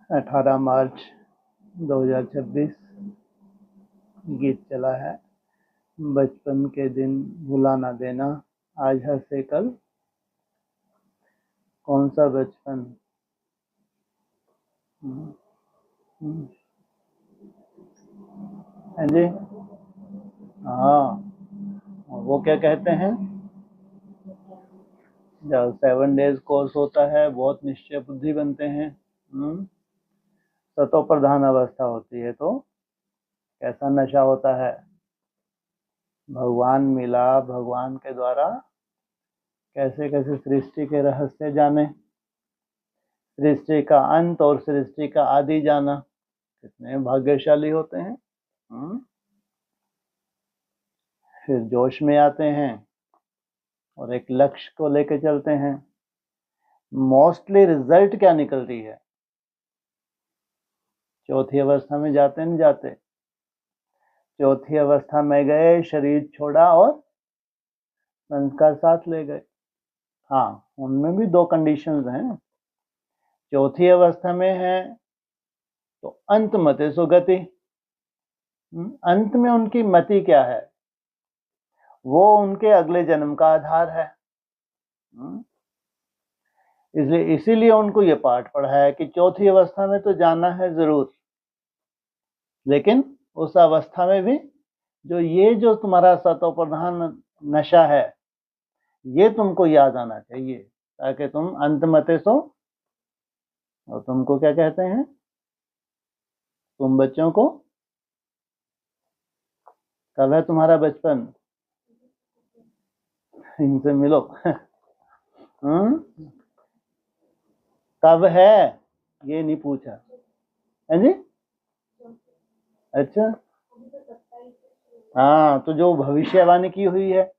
18 मार्च 2026 गीत चला है, बचपन के दिन भुला ना देना, आज हंसे कल। कौन सा बचपन? हाँ जी, हाँ, वो क्या कहते हैं, जब 7 डेज कोर्स होता है बहुत निश्चय बुद्धि बनते हैं। सतो प्रधान अवस्था होती है तो कैसा नशा होता है। भगवान मिला, भगवान के द्वारा कैसे कैसे सृष्टि के रहस्य जाने, सृष्टि का अंत और सृष्टि का आदि जाना। कितने भाग्यशाली होते हैं। फिर जोश में आते हैं और एक लक्ष्य को लेकर चलते हैं। मोस्टली रिजल्ट क्या निकलती है? चौथी अवस्था में जाते नहीं जाते? चौथी अवस्था में गए, शरीर छोड़ा और संस्कार साथ ले गए। हाँ, उनमें भी 2 कंडीशंस हैं। चौथी अवस्था में है तो अंत मते सुगति। अंत में उनकी मति क्या है? वो उनके अगले जन्म का आधार है। इसीलिए उनको ये पाठ पढ़ा है कि चौथी अवस्था में तो जाना है जरूर, लेकिन उस अवस्था में भी जो तुम्हारा सतो प्रधान नशा है, ये तुमको याद आना चाहिए, ताकि तुम अंत मते सो। और तुमको क्या कहते हैं, तुम बच्चों को, कब है तुम्हारा बचपन? इनसे मिलो। कब है ये नहीं पूछा है जी। अच्छा, हाँ, तो जो भविष्यवाणी की हुई है,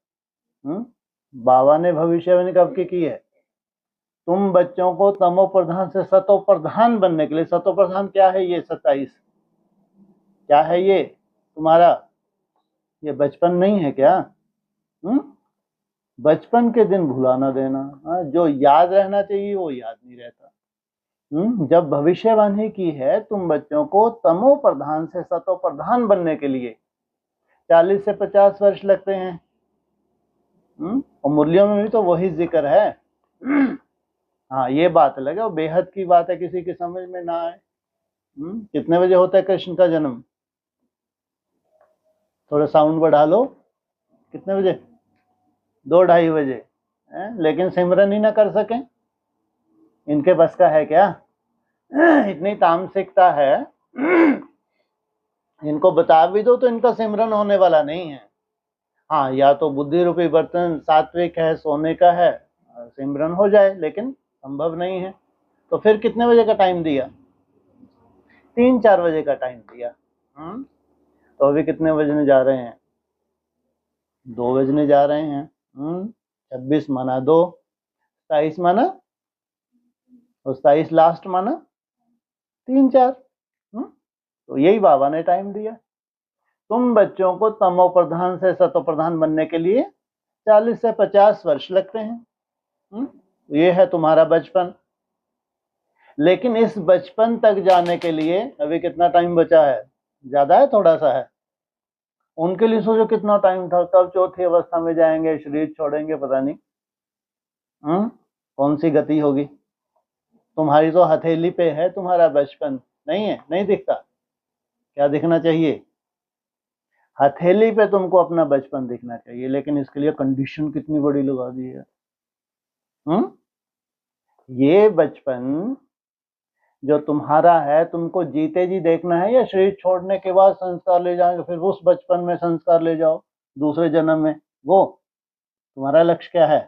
बाबा ने भविष्यवाणी कब की है? तुम बच्चों को तमो प्रधान से सतो प्रधान बनने के लिए। सतो प्रधान क्या है? ये 27 क्या है? ये तुम्हारा ये बचपन नहीं है क्या? बचपन के दिन भुला ना देना। जो याद रहना चाहिए वो याद नहीं रहता। जब भविष्यवाणी की है तुम बच्चों को तमो प्रधान से सतो प्रधान बनने के लिए 40 से 50 वर्ष लगते हैं। और मूल्यों में भी तो वही जिक्र है। हाँ, ये बात अलग है, बेहद की बात है, किसी की समझ में ना आए। कितने बजे होता है कृष्ण का जन्म? थोड़ा साउंड बढ़ा लो। कितने बजे? 2-2:30 बजे। लेकिन सिमरन ही ना कर सके, इनके बस का है क्या? इतनी तामसिकता है, इनको बता भी दो तो इनका सिमरन होने वाला नहीं है। हाँ, या तो बुद्धि रूपी बर्तन सात्विक है, सोने का है, सिमरन हो जाए, लेकिन संभव नहीं है। तो फिर कितने बजे का टाइम दिया? 3-4 बजे का टाइम दिया। तो अभी कितने बजने जा रहे हैं? 2 बजने जा रहे हैं। 26 माना 2, 27 माना, और 27 लास्ट माना 3-4। तो यही बाबा ने टाइम दिया। तुम बच्चों को तमो प्रधान से सतो प्रधान बनने के लिए 40 से 50 वर्ष लगते हैं। ये है तुम्हारा बचपन। लेकिन इस बचपन तक जाने के लिए अभी कितना टाइम बचा है? ज्यादा है, थोड़ा सा है? उनके लिए सोचो कितना टाइम था, कब चौथी अवस्था में जाएंगे, शरीर छोड़ेंगे, पता नहीं कौन सी गति होगी। तुम्हारी तो हथेली पे है तुम्हारा बचपन, नहीं है? नहीं दिखता? क्या दिखना चाहिए? हथेली पे तुमको अपना बचपन दिखना चाहिए, लेकिन इसके लिए कंडीशन कितनी बड़ी लगा दी है। ये बचपन जो तुम्हारा है, तुमको जीते जी देखना है, या शरीर छोड़ने के बाद संस्कार ले जाएंगे, फिर उस बचपन में संस्कार ले जाओ दूसरे जन्म में? वो तुम्हारा लक्ष्य क्या है?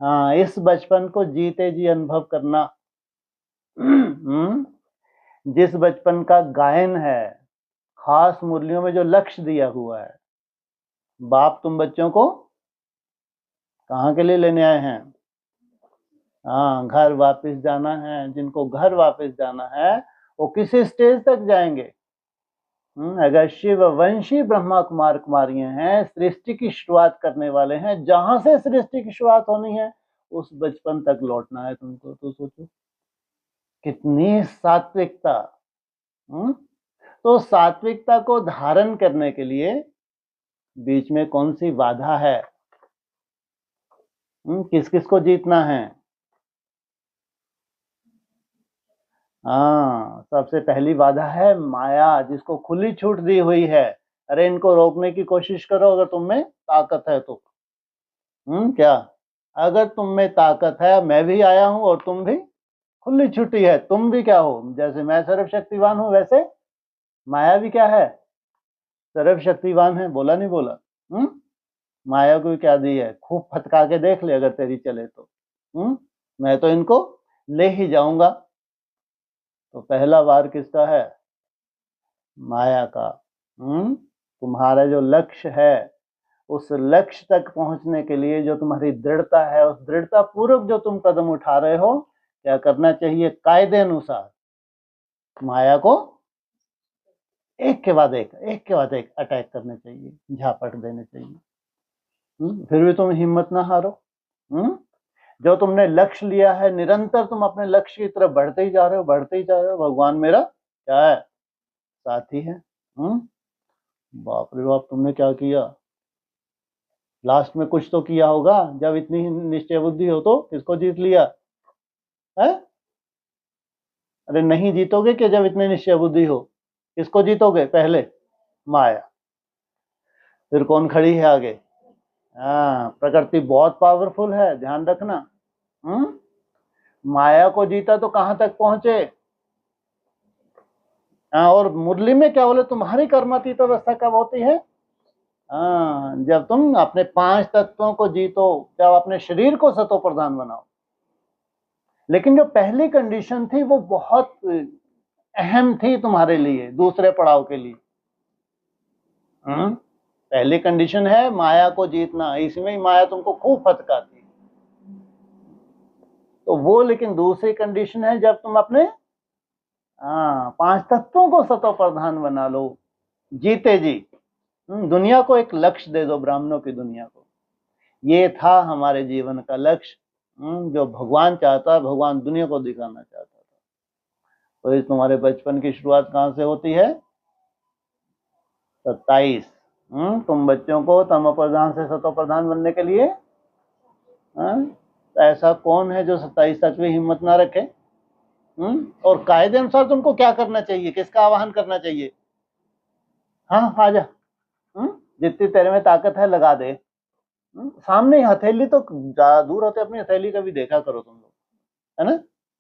हाँ, इस बचपन को जीते जी अनुभव करना। जिस बचपन का गायन है, खास मुरलियों में जो लक्ष्य दिया हुआ है, बाप तुम बच्चों को कहाँ के लिए लेने आए हैं? हाँ, घर वापस जाना है। जिनको घर वापस जाना है वो किस स्टेज तक जाएंगे? अगर शिव वंशी ब्रह्मा कुमार कुमारियां हैं, सृष्टि की शुरुआत करने वाले हैं, जहां से सृष्टि की शुरुआत होनी है उस बचपन तक लौटना है तुमको। तो सोचो कितनी सात्विकता। तो सात्विकता को धारण करने के लिए बीच में कौन सी बाधा है? किस किस को जीतना है? हाँ, सबसे पहली बाधा है माया, जिसको खुली छूट दी हुई है। अरे इनको रोकने की कोशिश करो अगर तुम में ताकत है तो। क्या? अगर तुम में ताकत है, मैं भी आया हूं और तुम भी खुली छुट्टी है। तुम भी क्या हो? जैसे मैं सर्वशक्तिवान हूं वैसे माया भी क्या है? सर्वशक्तिवान है। बोला नहीं बोला? माया को क्या दी है? खूब फटका के देख ले अगर तेरी चले तो। मैं तो इनको ले ही जाऊंगा। तो पहला वार किसका है? माया का। तुम्हारा जो लक्ष्य है, उस लक्ष्य तक पहुंचने के लिए जो तुम्हारी दृढ़ता है, उस दृढ़ता पूर्वक जो तुम कदम उठा रहे हो, क्या करना चाहिए? कायदे अनुसार माया को एक के बाद एक अटैक करने चाहिए, झापट देने चाहिए। फिर भी तुम हिम्मत ना हारो। जो तुमने लक्ष्य लिया है, निरंतर तुम अपने लक्ष्य की तरफ बढ़ते ही जा रहे हो, बढ़ते ही जा रहे हो। भगवान मेरा क्या है? साथी है। बाप रे बाप, तुमने क्या किया? लास्ट में कुछ तो किया होगा। जब इतनी निश्चय बुद्धि हो तो किसको जीत लिया है? अरे नहीं जीतोगे कि जब इतनी निश्चय बुद्धि हो। किसको जीतोगे पहले? माया। फिर कौन खड़ी है आगे? हाँ, प्रकृति बहुत पावरफुल है, ध्यान रखना। माया को जीता तो कहां तक पहुंचे? और मुरली में क्या बोले? तुम्हारी कर्मातीत अवस्था कब होती है? जब तुम अपने 5 तत्वों को जीतो, जब अपने शरीर को सतो प्रधान बनाओ। लेकिन जो पहली कंडीशन थी वो बहुत अहम थी तुम्हारे लिए, दूसरे पड़ाव के लिए। पहली कंडीशन है माया को जीतना। इसमें ही माया तुमको खूब फटकाती। तो वो, लेकिन दूसरी कंडीशन है जब तुम अपने 5 तत्वों को सतो प्रधान बना लो, जीते जी। दुनिया को एक लक्ष्य दे दो, ब्राह्मणों की दुनिया को। ये था हमारे जीवन का लक्ष्य, जो भगवान चाहता है, भगवान दुनिया को दिखाना चाहता था। तो इस तुम्हारे बचपन की शुरुआत कहां से होती है? 27। तुम बच्चों को तमो प्रधान से सतो प्रधान बनने के लिए, ऐसा कौन है जो 27 तक भी हिम्मत ना रखे? और कायदे अनुसार तुमको क्या करना चाहिए? किसका आवाहन करना चाहिए? हाँ, आ जा। जितनी तेरे में ताकत है लगा दे। सामने हथेली तो ज्यादा दूर होते, अपनी हथेली का भी देखा करो तुम लोग, है ना?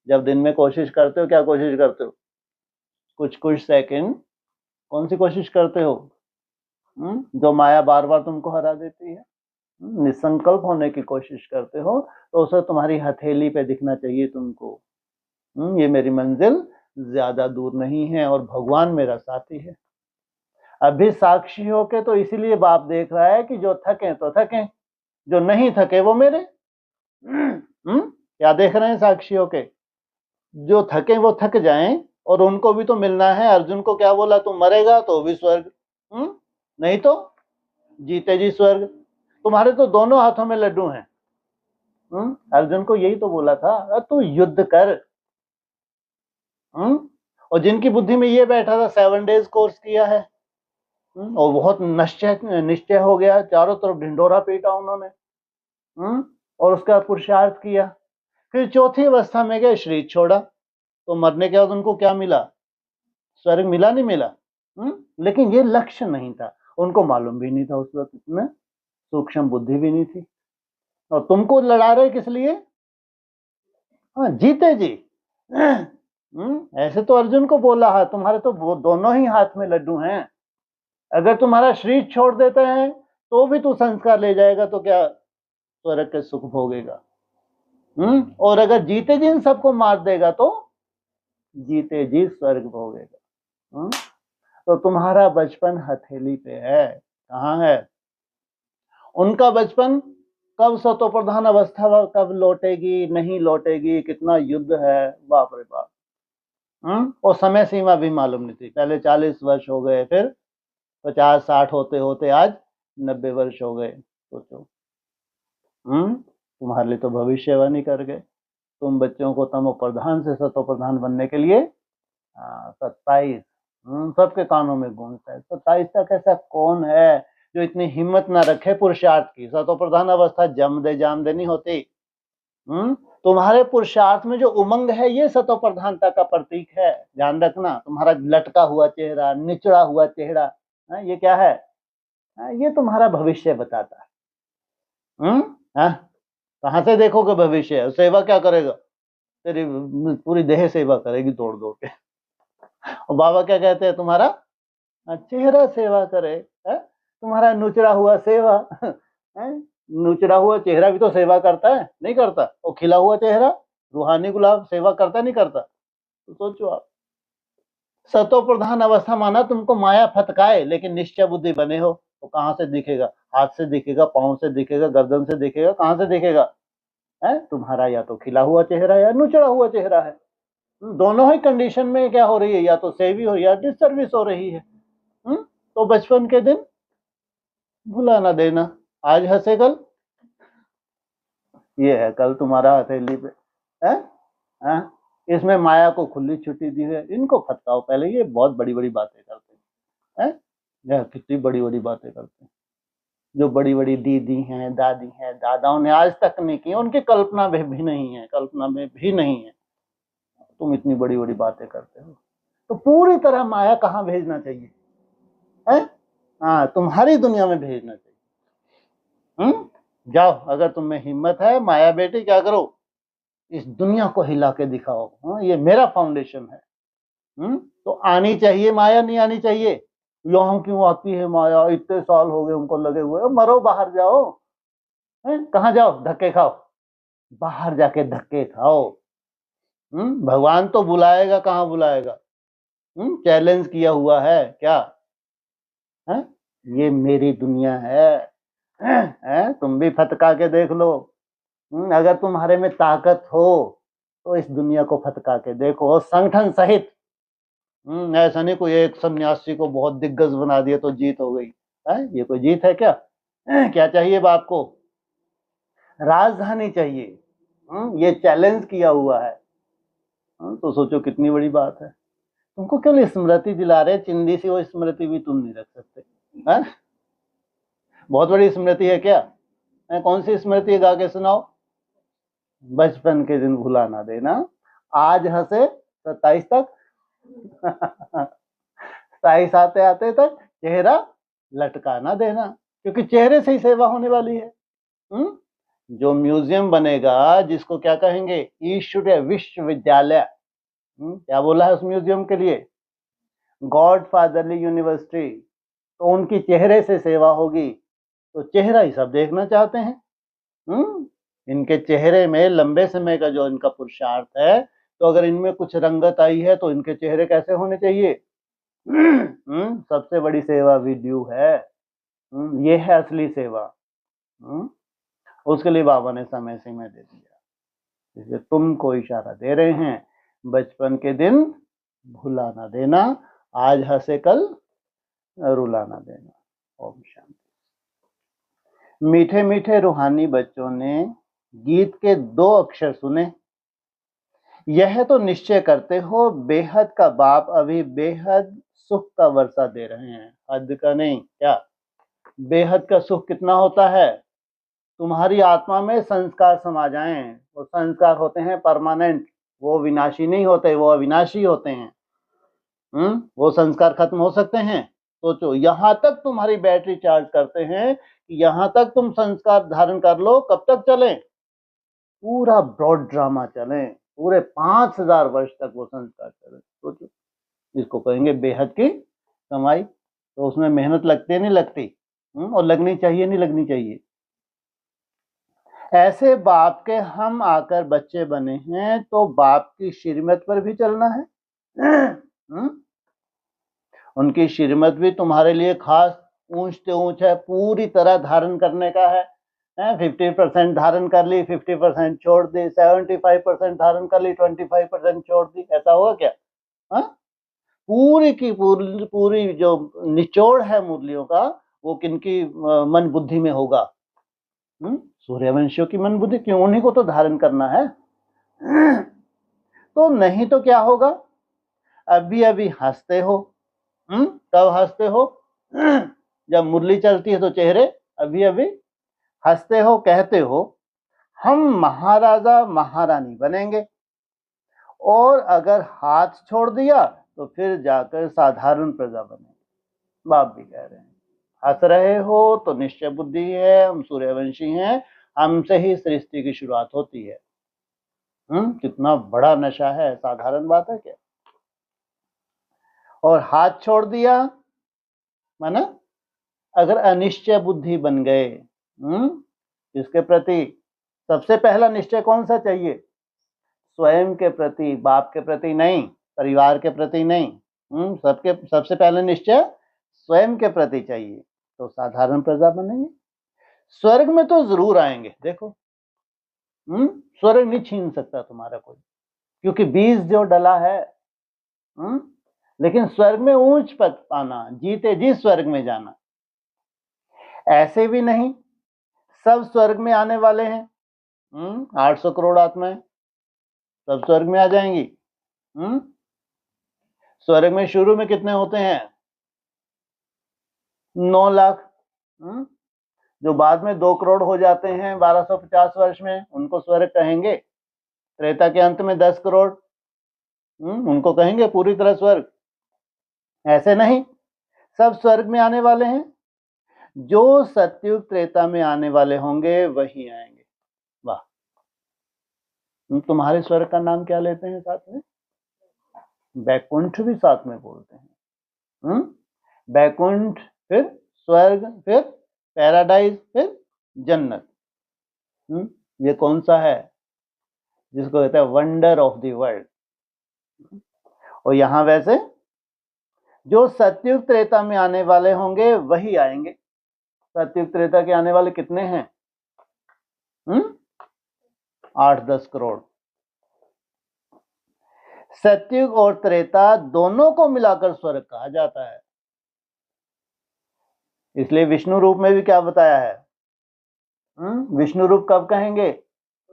जब दिन में कोशिश करते हो, क्या कोशिश करते हो? कुछ सेकंड कौन सी कोशिश करते हो? जो माया बार बार तुमको हरा देती है। निसंकल्प होने की कोशिश करते हो, तो उसे तुम्हारी हथेली पे दिखना चाहिए तुमको। ये मेरी मंजिल ज्यादा दूर नहीं है और भगवान मेरा साथी है। अभी साक्षी होके तो इसीलिए बाप देख रहा है कि जो थके तो थके, जो नहीं थके वो मेरे। क्या देख रहे हैं साक्षी होके? जो थके वो थक जाएं, और उनको भी तो मिलना है। अर्जुन को क्या बोला? तू मरेगा तो भी स्वर्ग, नहीं तो जीते जी स्वर्ग। तुम्हारे तो दोनों हाथों में लड्डू हैं। अर्जुन को यही तो बोला था, तू युद्ध कर। और जिनकी बुद्धि में ये बैठा था, 7 डेज कोर्स किया है, और बहुत निश्चय हो गया, चारों तरफ ढिंडोरा पीटा उन्होंने, और उसका पुरुषार्थ किया। फिर चौथी अवस्था में गए, शरीर छोड़ा, तो मरने के बाद उनको क्या मिला? स्वर्ग मिला, नहीं मिला? लेकिन ये लक्ष्य नहीं था, उनको मालूम भी नहीं था, उस वक्त में सूक्ष्म बुद्धि भी नहीं थी। और तुमको लड़ा रहे किस लिए? हाँ, जीते जी। ऐसे तो अर्जुन को बोला है, तुम्हारे तो वो दोनों ही हाथ में लड्डू हैं। अगर तुम्हारा शरीर छोड़ देते हैं तो भी तू संस्कार ले जाएगा, तो क्या स्वर्ग के सुख भोगेगा? और अगर जीते जी इन सबको मार देगा तो जीते जी स्वर्ग भोगेगा। तो तुम्हारा बचपन हथेली पे है। कहाँ है? उनका बचपन कब सतो प्रधान अवस्था कब लौटेगी, नहीं लौटेगी, कितना युद्ध है, बाप रे बाप। और समय सीमा भी मालूम नहीं थी। पहले 40 वर्ष हो गए, फिर 50-60 होते होते आज 90 वर्ष हो गए। सोचो। तुम्हारे लिए तो भविष्यवाणी कर गए। तुम बच्चों को तमो प्रधान से सतो प्रधान बनने के लिए 27 सबके कानों में गूंजता है। 27 तक ऐसा कौन है जो इतनी हिम्मत ना रखे पुरुषार्थ की? सतो प्रधान अवस्था जम दे जाम दे नहीं होती। तुम्हारे पुरुषार्थ में जो उमंग है ये सतो प्रधानता का प्रतीक है। ध्यान रखना, तुम्हारा लटका हुआ चेहरा, निचड़ा हुआ चेहरा, ये क्या है? ये तुम्हारा भविष्य बताता है। कहाँ से देखोगे भविष्य? सेवा क्या करेगा? तेरी पूरी देह सेवा करेगी दौड़ दौड़ के। और बाबा क्या कहते हैं? तुम्हारा चेहरा सेवा करे। तुम्हारा नुचड़ा हुआ सेवा नुचड़ा हुआ चेहरा भी तो सेवा करता है, नहीं करता? और खिला हुआ चेहरा रूहानी गुलाब सेवा करता नहीं करता? तो सोचो आप, सतो प्रधान अवस्था माना तुमको माया फटकाए लेकिन निश्चय बुद्धि बने हो तो कहाँ से दिखेगा? हाथ से दिखेगा, पांव से दिखेगा, गर्दन से दिखेगा, कहाँ से दिखेगा? तुम्हारा या तो खिला हुआ चेहरा या नुचड़ा हुआ चेहरा है। दोनों ही कंडीशन में क्या हो रही है? या तो सेवी हो या डिसर्विस हो रही है। तो बचपन के दिन भुला ना देना। आज हंसे कल ये है, कल तुम्हारा हथेली पे है। इसमें माया को खुली छुट्टी दी है। इनको फटकाओ पहले। ये बहुत बड़ी बड़ी बातें करते हैं। कितनी बड़ी बड़ी बातें करते हैं। जो बड़ी बड़ी दीदी हैं, दादी हैं, दादाओं ने आज तक नहीं की, उनकी कल्पना में भी नहीं है, कल्पना में भी नहीं है। तुम इतनी बड़ी बड़ी बातें करते हो। तो पूरी तरह माया कहाँ भेजना चाहिए? तुम्हारी दुनिया में भेजना चाहिए। जाओ, अगर तुम में हिम्मत है, माया बेटी क्या करो? इस दुनिया को हिला के दिखाओ। ये मेरा फाउंडेशन है। तो आनी चाहिए माया, नहीं आनी चाहिए? यहाँ क्यों आती है माया? इतने साल हो गए उनको लगे हुए। मरो, बाहर जाओ। कहाँ जाओ? धक्के खाओ। बाहर जाके धक्के खाओ। भगवान तो बुलाएगा, कहाँ बुलाएगा? चैलेंज किया हुआ है क्या? ये मेरी दुनिया है। तुम भी फटका के देख लो। अगर तुम्हारे में ताकत हो तो इस दुनिया को फटका के देखो, और संगठन सहित। ऐसा नहीं कोई एक सन्यासी को बहुत दिग्गज बना दिया तो जीत हो गई। ये कोई जीत है क्या? क्या चाहिए बाप को? राजधानी चाहिए। ये चैलेंज किया हुआ है। तो सोचो कितनी बड़ी बात है। तुमको केवल स्मृति दिला रहे, चिंदी सी वो स्मृति भी तुम नहीं रख सकते। बहुत बड़ी स्मृति है क्या? कौन सी स्मृति है? गा के सुनाओ। बचपन के दिन भुला ना देना। आज हंसे 27 तक 27 आते आते तक चेहरा लटका ना देना, क्योंकि चेहरे से ही सेवा होने वाली है। जो म्यूजियम बनेगा, जिसको क्या कहेंगे? ईश्वरीय विश्वविद्यालय। क्या बोला है उस म्यूजियम के लिए? God fatherly university. तो उनकी चेहरे से सेवा होगी। तो चेहरा ही सब देखना चाहते हैं। इनके चेहरे में लंबे समय का जो इनका पुरुषार्थ है, तो अगर इनमें कुछ रंगत आई है तो इनके चेहरे कैसे होने चाहिए? सबसे बड़ी सेवा वीडियो है। ये है असली सेवा। उसके लिए बाबा ने समय सीमा दे दिया। इसलिए तुमको इशारा दे रहे हैं, बचपन के दिन भुला ना देना। आज हंसे कल रुला ना देना। ओम शांति। मीठे मीठे रूहानी बच्चों ने गीत के 2 अक्षर सुने। यह तो निश्चय करते हो बेहद का बाप अभी बेहद सुख का वर्षा दे रहे हैं। हद का नहीं, क्या? बेहद का सुख कितना होता है? तुम्हारी आत्मा में संस्कार समा जाएं। वो संस्कार होते हैं परमानेंट, वो विनाशी नहीं होते, वो अविनाशी होते हैं। वो संस्कार खत्म हो सकते हैं? सोचो, यहां तक तुम्हारी बैटरी चार्ज करते हैं, यहां तक तुम संस्कार धारण कर लो। कब तक चले? पूरा ब्रॉड ड्रामा चले, पूरे 5000 वर्ष तक वो संस्कार चले। सोचो, इसको कहेंगे बेहद की कमाई। तो उसमें मेहनत लगती है नहीं लगती? और लगनी चाहिए नहीं लगनी चाहिए? ऐसे बाप के हम आकर बच्चे बने हैं, तो बाप की श्रीमत पर भी चलना है। उनकी श्रीमत भी तुम्हारे लिए खास ऊंच से ऊंच है, पूरी तरह धारण करने का है। 50% धारण कर ली, 50% छोड़ दी, 75% धारण कर ली, 25% छोड़ दी। ऐसा हुआ क्या? पूरी की पूरी जो निचोड़ है मुरलियों का, वो किनकी मन बुद्धि में होगा? सूर्यवंशियों की मन बुद्धि क्यों, उन्हीं को तो धारण करना है। तो नहीं तो क्या होगा, अभी अभी हंसते हो, कब हंसते हो, जब मुरली चलती है तो चेहरे अभी अभी हंसते हो, कहते हो हम महाराजा महारानी बनेंगे, और अगर हाथ छोड़ दिया तो फिर जाकर साधारण प्रजा बनेंगे। बाप भी कह रहे हैं हंस रहे हो तो निश्चय बुद्धि है, हम सूर्यवंशी हैं, हमसे ही सृष्टि की शुरुआत होती है। कितना बड़ा नशा है, साधारण बात है क्या। और हाथ छोड़ दिया माना अगर अनिश्चय बुद्धि बन गए, इसके प्रति सबसे पहला निश्चय कौन सा चाहिए, स्वयं के प्रति, बाप के प्रति नहीं, परिवार के प्रति नहीं, सबसे पहले निश्चय स्वयं के प्रति चाहिए, तो साधारण प्रजा बनेंगे। स्वर्ग में तो जरूर आएंगे, देखो स्वर्ग नहीं छीन सकता तुम्हारा कोई, क्योंकि बीज जो डला है। लेकिन स्वर्ग में ऊंच पद पाना, जीते जी स्वर्ग में जाना, ऐसे भी नहीं सब स्वर्ग में आने वाले हैं। 800 करोड़ आत्माएं सब स्वर्ग में आ जाएंगी। स्वर्ग में शुरू में कितने होते हैं, 9 लाख, जो बाद में 2 करोड़ हो जाते हैं 1250 वर्ष में, उनको स्वर्ग कहेंगे। त्रेता के अंत में 10 करोड़, उनको कहेंगे पूरी तरह स्वर्ग। ऐसे नहीं सब स्वर्ग में आने वाले हैं, जो सतयुग त्रेता में आने वाले होंगे वही आएंगे। वाह, तुम्हारे स्वर्ग का नाम क्या लेते हैं साथ में, बैकुंठ भी साथ में बोलते हैं। बैकुंठ, फिर स्वर्ग, फिर पैराडाइज, फिर जन्नत। ये कौन सा है, जिसको कहते हैं वंडर ऑफ द वर्ल्ड। और यहां वैसे जो सतयुग त्रेता में आने वाले होंगे वही आएंगे। सतयुग त्रेता के आने वाले कितने हैं, 8-10 करोड़। सतयुग और त्रेता दोनों को मिलाकर स्वर्ग कहा जाता है। इसलिए विष्णु रूप में भी क्या बताया है, विष्णु रूप कब कहेंगे,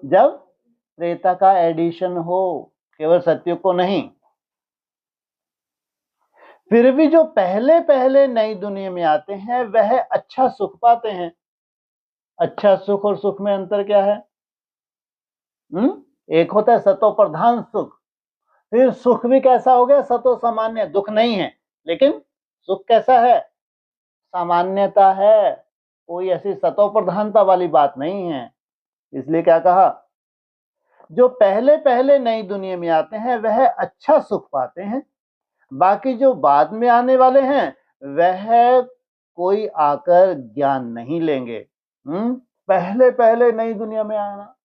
जब त्रेता का एडिशन हो, केवल सतयुग को नहीं। फिर भी जो पहले पहले नई दुनिया में आते हैं वह अच्छा सुख पाते हैं। अच्छा सुख और सुख में अंतर क्या है, एक होता है सतो प्रधान सुख, फिर सुख भी कैसा हो गया, सतो सामान्य, दुख नहीं है लेकिन सुख कैसा है, सामान्यता है, कोई ऐसी सतो प्रधानता वाली बात नहीं है। इसलिए क्या कहा, जो पहले पहले नई दुनिया में आते हैं वह अच्छा सुख पाते हैं, बाकी जो बाद में आने वाले हैं वह कोई आकर ज्ञान नहीं लेंगे। पहले पहले नई दुनिया में आना,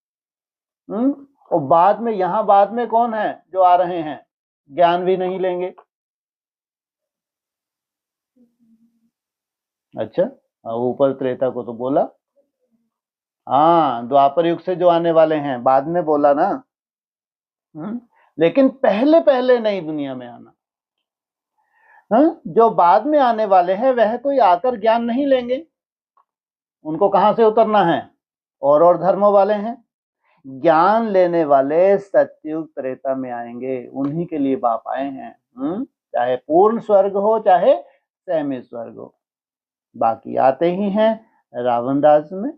और बाद में, यहां बाद में कौन है जो आ रहे हैं, ज्ञान भी नहीं लेंगे। अच्छा, ऊपर त्रेता को तो बोला, हाँ द्वापर युग से जो आने वाले हैं बाद में बोला ना, लेकिन पहले पहले नई दुनिया में आना, जो बाद में आने वाले हैं वह कोई आकर ज्ञान नहीं लेंगे, उनको कहां से उतरना है, और धर्मों वाले हैं। ज्ञान लेने वाले सतयुग त्रेता में आएंगे, उन्हीं के लिए बाप आए हैं। चाहे पूर्ण स्वर्ग हो चाहे सहमी स्वर्ग हो, बाकी आते ही हैं रावण राज में,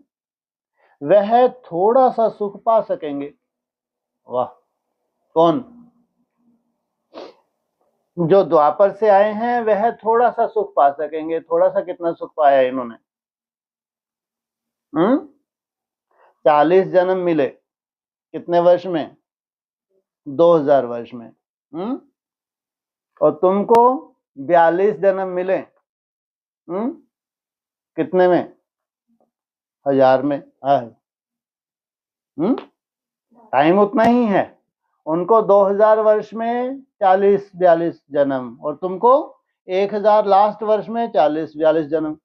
वह थोड़ा सा सुख पा सकेंगे। वाह, कौन, जो द्वापर से आए हैं वह थोड़ा सा सुख पा सकेंगे। थोड़ा सा कितना सुख पाया इन्होंने, 40 जन्म मिले, कितने वर्ष में, 2000 वर्ष में। और तुमको 42 जन्म मिले, कितने में, 1000 में। टाइम उतना ही है, उनको 2000 वर्ष में 40-42 जन्म, और तुमको 1000 लास्ट वर्ष में 40-42 जन्म।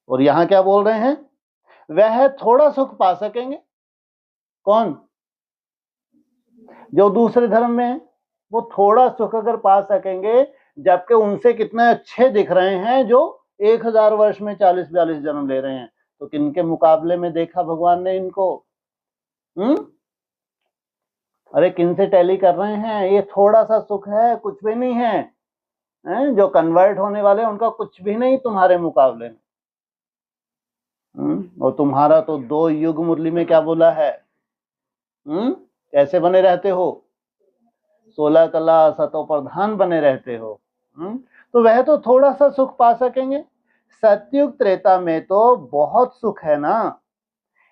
और यहां क्या बोल रहे हैं, वह थोड़ा सुख पा सकेंगे। कौन, जो दूसरे धर्म में है वो थोड़ा सुख अगर पा सकेंगे, जबकि उनसे कितने अच्छे दिख रहे हैं जो 1000 वर्ष में 40-42 जन्म ले रहे हैं, तो किनके मुकाबले में देखा भगवान ने इनको? अरे किनसे टैली कर रहे हैं? ये थोड़ा सा सुख है, कुछ भी नहीं है, जो कन्वर्ट होने वाले उनका कुछ भी नहीं तुम्हारे मुकाबले में। और तुम्हारा तो 2 युग मुरली में क्या बोला है? कैसे बने रहते हो? 16 कला सतो प्रधान बने रहते हो। तो वह तो थोड़ा सा सुख पा सकेंगे, सतयुग त्रेता में तो बहुत सुख है ना।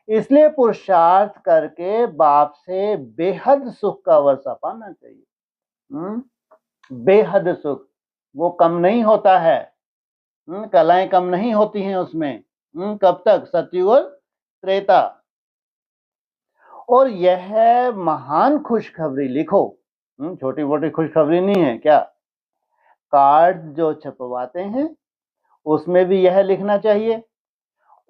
इसलिए पुरुषार्थ करके बाप से बेहद सुख का वर्षा पाना चाहिए। बेहद सुख, वो कम नहीं होता है, कलाएं कम नहीं होती हैं उसमें। कब तक? सतयुग और त्रेता। और यह महान खुशखबरी लिखो, छोटी मोटी खुशखबरी नहीं है क्या? कार्ड जो छपवाते हैं उसमें भी यह लिखना चाहिए,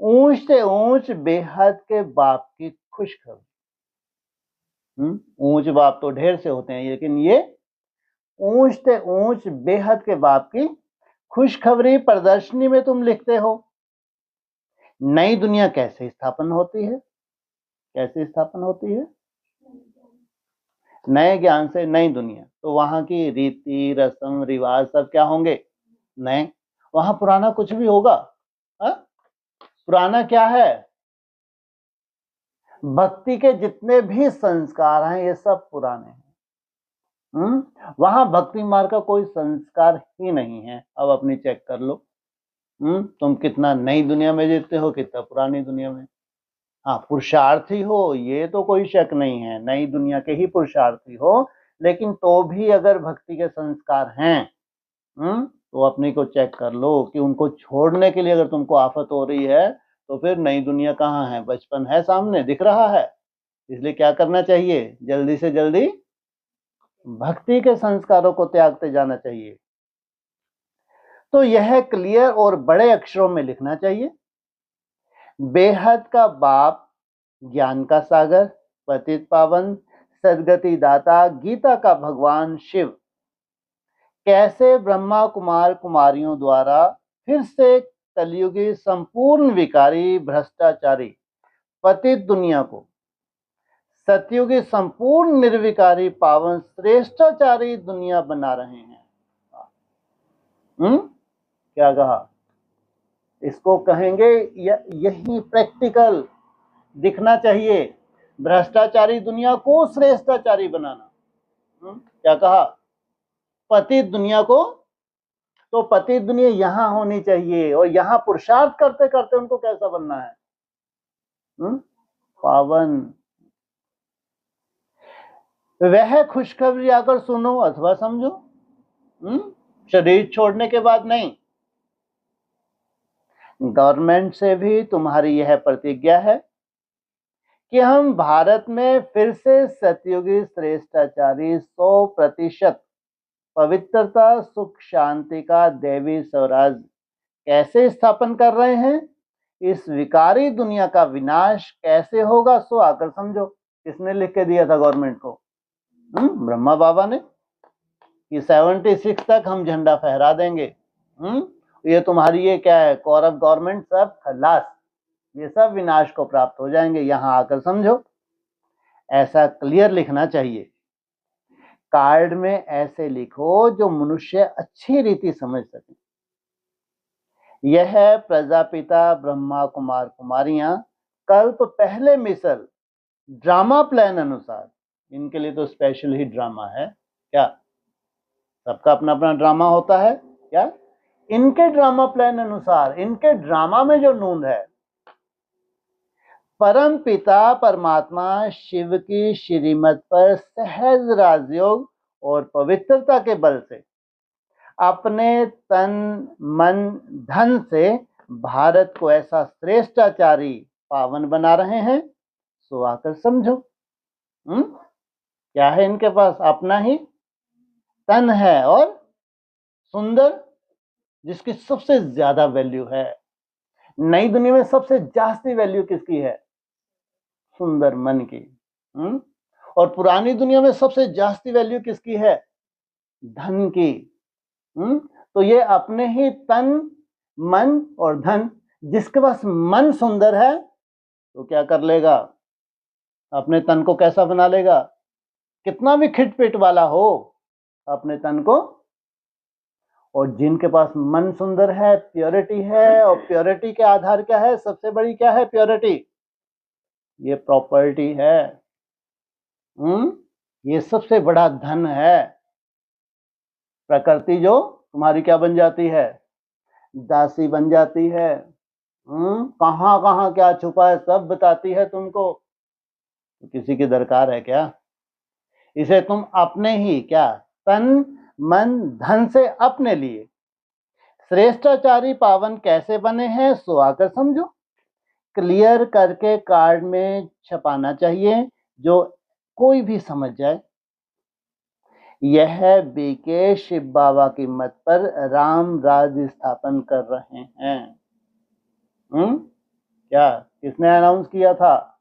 ऊंच से ऊंच बेहद के बाप की खुशखबरी। ऊंच बाप तो ढेर से होते हैं, लेकिन ये ऊंच से ऊंच बेहद के बाप की खुशखबरी प्रदर्शनी में तुम लिखते हो। नई दुनिया कैसे स्थापन होती है? कैसे स्थापन होती है? नए ज्ञान से नई दुनिया। तो वहां की रीति रस्म रिवाज सब क्या होंगे? नए। वहां पुराना कुछ भी होगा? पुराना क्या है? भक्ति के जितने भी संस्कार हैं ये सब पुराने हैं। वहां भक्ति मार्ग का कोई संस्कार ही नहीं है। अब अपनी चेक कर लो, तुम कितना नई दुनिया में जीते हो, कितना पुरानी दुनिया में। हाँ, पुरुषार्थी हो ये तो कोई शक नहीं है, नई दुनिया के ही पुरुषार्थी हो, लेकिन तो भी अगर भक्ति के संस्कार हैं, तो अपने को चेक कर लो कि उनको छोड़ने के लिए अगर तुमको आफत हो रही है तो फिर नई दुनिया कहाँ है? बचपन है सामने, दिख रहा है। इसलिए क्या करना चाहिए? जल्दी से जल्दी भक्ति के संस्कारों को त्यागते जाना चाहिए। तो यह क्लियर और बड़े अक्षरों में लिखना चाहिए, बेहद का बाप, ज्ञान का सागर, पतित पावन, सदगति दाता, गीता का भगवान शिव कैसे ब्रह्मा कुमार कुमारियों द्वारा फिर से कलयुगी संपूर्ण विकारी भ्रष्टाचारी पतित दुनिया को सतयुगी संपूर्ण निर्विकारी पावन श्रेष्ठाचारी दुनिया बना रहे हैं। क्या कहा? इसको कहेंगे यही प्रैक्टिकल दिखना चाहिए, भ्रष्टाचारी दुनिया को श्रेष्ठाचारी बनाना। क्या कहा? पतित दुनिया को, तो पतित दुनिया यहां होनी चाहिए, और यहां पुरुषार्थ करते करते उनको कैसा बनना है? पावन। वह खुशखबरी आकर सुनो अथवा समझो, शरीर छोड़ने के बाद नहीं। गवर्नमेंट से भी तुम्हारी यह प्रतिज्ञा है कि हम भारत में फिर से सतयुगी श्रेष्ठाचारी 100% पवित्रता सुख शांति का देवी स्वराज कैसे स्थापन कर रहे हैं, इस विकारी दुनिया का विनाश कैसे होगा, सो आकर समझो। किसने लिख के दिया था गवर्नमेंट को? ब्रह्मा बाबा ने, कि 76 तक हम झंडा फहरा देंगे। ये तुम्हारी ये क्या है? कौरव गवर्नमेंट सब खलास, ये सब विनाश को प्राप्त हो जाएंगे, यहां आकर समझो। ऐसा क्लियर लिखना चाहिए। कार्ड में ऐसे लिखो जो मनुष्य अच्छी रीति समझ सके। यह प्रजापिता ब्रह्मा कुमार कुमारियां कल्प पहले मिसल ड्रामा प्लान अनुसार, इनके लिए तो स्पेशल ही ड्रामा है क्या? सबका अपना अपना ड्रामा होता है क्या? इनके ड्रामा प्लान अनुसार, इनके ड्रामा में जो नूंद है, परम पिता परमात्मा शिव की श्रीमत पर सहज राजयोग और पवित्रता के बल से अपने तन मन धन से भारत को ऐसा श्रेष्ठाचारी पावन बना रहे हैं, सो आकर समझो। क्या है इनके पास? अपना ही तन है, और सुंदर, जिसकी सबसे ज्यादा वैल्यू है। नई दुनिया में सबसे जास्ती वैल्यू किसकी है? सुंदर मन की। और पुरानी दुनिया में सबसे जास्ती वैल्यू किसकी है? धन की। तो ये अपने ही तन मन और धन जिसके पास मन सुंदर है तो क्या कर लेगा, अपने तन को कैसा बना लेगा, कितना भी खिटपिट वाला हो अपने तन को। और जिनके पास मन सुंदर है, प्योरिटी है, और प्योरिटी के आधार क्या है, सबसे बड़ी क्या है प्योरिटी, ये प्रॉपर्टी है। ये सबसे बड़ा धन है। प्रकृति जो तुम्हारी क्या बन जाती है, दासी बन जाती है। कहाँ कहाँ क्या छुपा है सब बताती है तुमको, तो किसी की दरकार है क्या। इसे तुम अपने ही क्या, तन मन धन से अपने लिए श्रेष्ठाचारी पावन कैसे बने हैं सो आकर समझो। क्लियर करके कार्ड में छपाना चाहिए जो कोई भी समझ जाए। यह बीके शिव बाबा की मत पर राम राज स्थापन कर रहे हैं। क्या किसने अनाउंस किया था,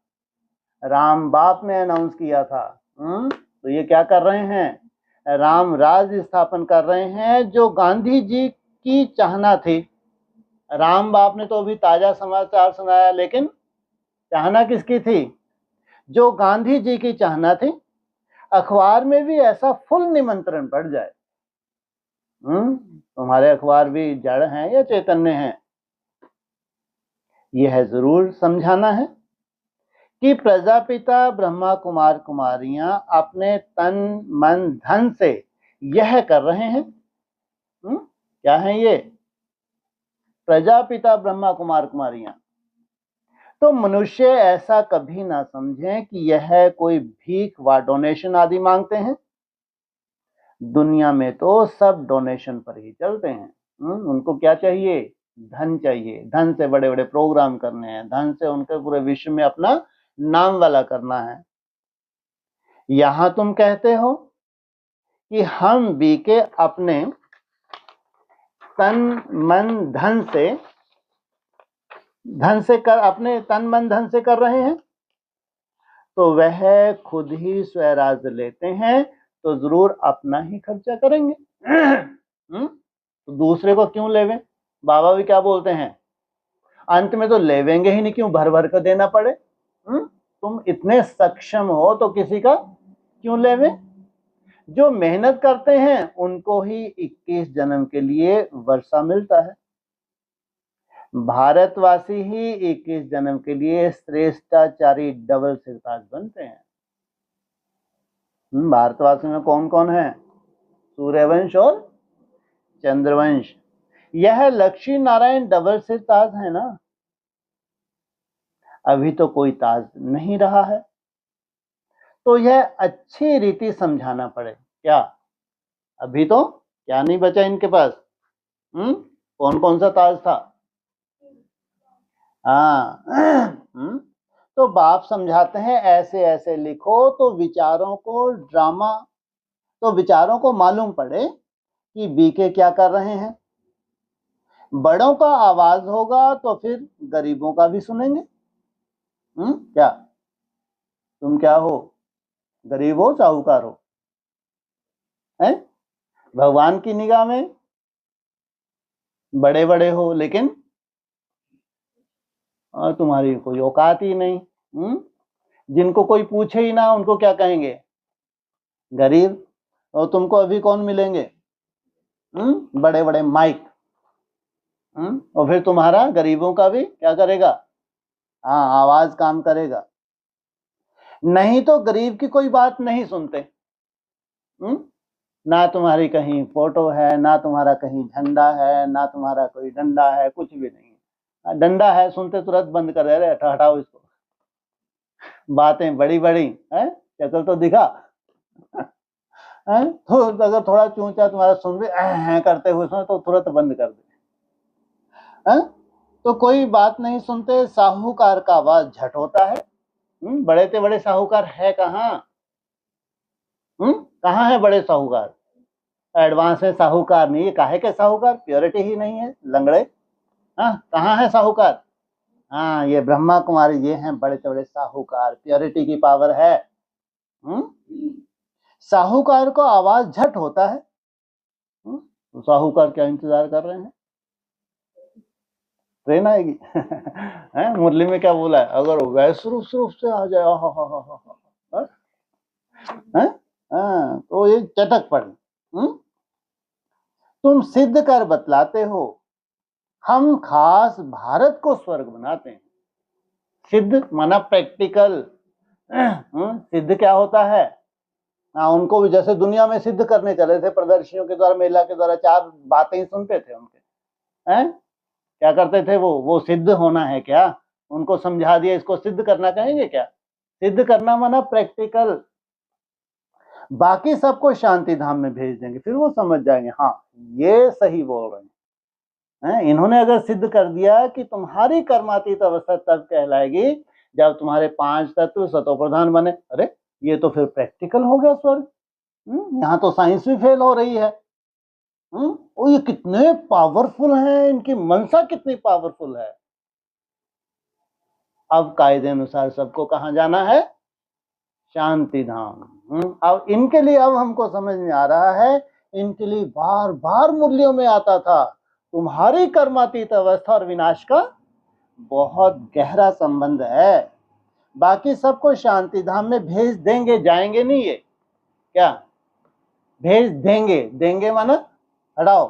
राम बाप ने अनाउंस किया था। तो ये क्या कर रहे हैं, राम राज स्थापन कर रहे हैं, जो गांधी जी की चाहना थी। राम बाप ने तो अभी ताजा समाचार सुनाया, लेकिन चाहना किसकी थी, जो गांधी जी की चाहना थी। अखबार में भी ऐसा फुल निमंत्रण पड़ जाए। तुम्हारे अखबार भी जड़ हैं या चैतन्य हैं, यह जरूर समझाना है कि प्रजापिता ब्रह्मा कुमार कुमारियां अपने तन मन धन से यह कर रहे हैं। क्या है ये, प्रजापिता ब्रह्मा कुमार कुमारियां। तो मनुष्य ऐसा कभी ना समझें कि यह कोई भीख व डोनेशन आदि मांगते हैं। दुनिया में तो सब डोनेशन पर ही चलते हैं। उनको क्या चाहिए, धन चाहिए। धन से बड़े बड़े प्रोग्राम करने हैं, धन से उनके पूरे विश्व में अपना नाम वाला करना है। यहां तुम कहते हो कि हम बीके अपने तन मन धन से कर, अपने तन मन धन से कर रहे हैं, तो वह खुद ही स्वराज लेते हैं तो जरूर अपना ही खर्चा करेंगे। तो दूसरे को क्यों लेवे, बाबा भी क्या बोलते हैं, अंत में तो लेवेंगे ही नहीं, क्यों भर भर कर देना पड़े। तुम इतने सक्षम हो तो किसी का क्यों लेवे। जो मेहनत करते हैं उनको ही 21 जन्म के लिए वर्षा मिलता है। भारतवासी ही 21 जन्म के लिए श्रेष्ठाचारी डबल सिरताज बनते हैं। भारतवासी में कौन कौन है, सूर्यवंश और चंद्रवंश। यह लक्ष्मी नारायण डबल सिरताज है ना। अभी तो कोई ताज नहीं रहा है, तो यह अच्छी रीति समझाना पड़े। क्या अभी तो क्या नहीं बचा इनके पास, कौन कौन सा ताज था। हाँ। तो बाप समझाते हैं ऐसे ऐसे लिखो तो विचारों को मालूम पड़े कि बीके क्या कर रहे हैं। बड़ों का आवाज होगा तो फिर गरीबों का भी सुनेंगे। क्या तुम क्या हो, गरीब हो साहूकार हो, हैं? भगवान की निगाह में बड़े बड़े हो, लेकिन तुम्हारी कोई औकात ही नहीं। जिनको कोई पूछे ही ना उनको क्या कहेंगे, गरीब। और तुमको अभी कौन मिलेंगे, बड़े बड़े माइक। और फिर तुम्हारा गरीबों का भी क्या करेगा, हाँ आवाज काम करेगा। नहीं तो गरीब की कोई बात नहीं सुनते। ना तुम्हारी कहीं फोटो है, ना तुम्हारा कहीं झंडा है, ना तुम्हारा कोई डंडा है, कुछ भी नहीं। डंडा है सुनते तुरंत बंद कर रहे, हटाओ इसको, बातें बड़ी बड़ी है, शक्ल तो दिखा। तो अगर थोड़ा चूंचा तुम्हारा सुन भी करते हुए सुना तो तुरंत बंद कर दे। तो कोई बात नहीं सुनते। साहूकार का आवाज झट होता है। बड़े से बड़े साहूकार है कहाँ, कहाँ है बड़े साहूकार, एडवांस है साहूकार नहीं, ये काहे के साहूकार, प्योरिटी ही नहीं है लंगड़े। कहाँ है साहूकार, हाँ ये ब्रह्मा कुमारी ये हैं बड़े से बड़े साहूकार, प्योरिटी की पावर है। साहूकार को आवाज झट होता है। तो साहूकार क्या इंतजार कर रहे हैं, ट्रेन आएगी। हैं, मुरली में क्या बोला है, अगर वैसे रूप से आ जाए, हाँ, हैं? हाँ, तो ये चटक पड़े। तुम सिद्ध कर बतलाते हो, हम खास भारत को स्वर्ग बनाते हैं। सिद्ध माना प्रैक्टिकल। सिद्ध क्या होता है? हाँ, उनको भी जैसे दुनिया में सिद्ध करने चले थे, प्रदर्शनियों के द्वारा, मेला के द्वारा, चार बातें ही सुनते थे उनके। हैं, क्या करते थे वो सिद्ध होना है क्या? उनको समझा दिया, इसको सिद्ध करना कहेंगे क्या? सिद्ध करना माना प्रैक्टिकल। बाकी सबको शांति धाम में भेज देंगे, फिर वो समझ जाएंगे, हाँ ये सही बोल रहे हैं। इन्होंने अगर सिद्ध कर दिया कि तुम्हारी कर्मातीत अवस्था तब कहलाएगी जब तुम्हारे पांच तत्व सतो प्रधान बने, अरे ये तो फिर प्रैक्टिकल हो गया स्वर्ग। यहाँ तो साइंस भी फेल हो रही है। और ये कितने पावरफुल हैं, इनकी मनसा कितनी पावरफुल है। अब कायदे अनुसार सबको कहाँ जाना है? शांति धाम। अब इनके लिए अब हमको समझ में आ रहा है, इनके लिए बार बार मुरलियों में आता था, तुम्हारी कर्मातीत अवस्था और विनाश का बहुत गहरा संबंध है। बाकी सबको शांति धाम में भेज देंगे, जाएंगे नहीं। ये क्या भेज देंगे? देंगे माना हटाओ,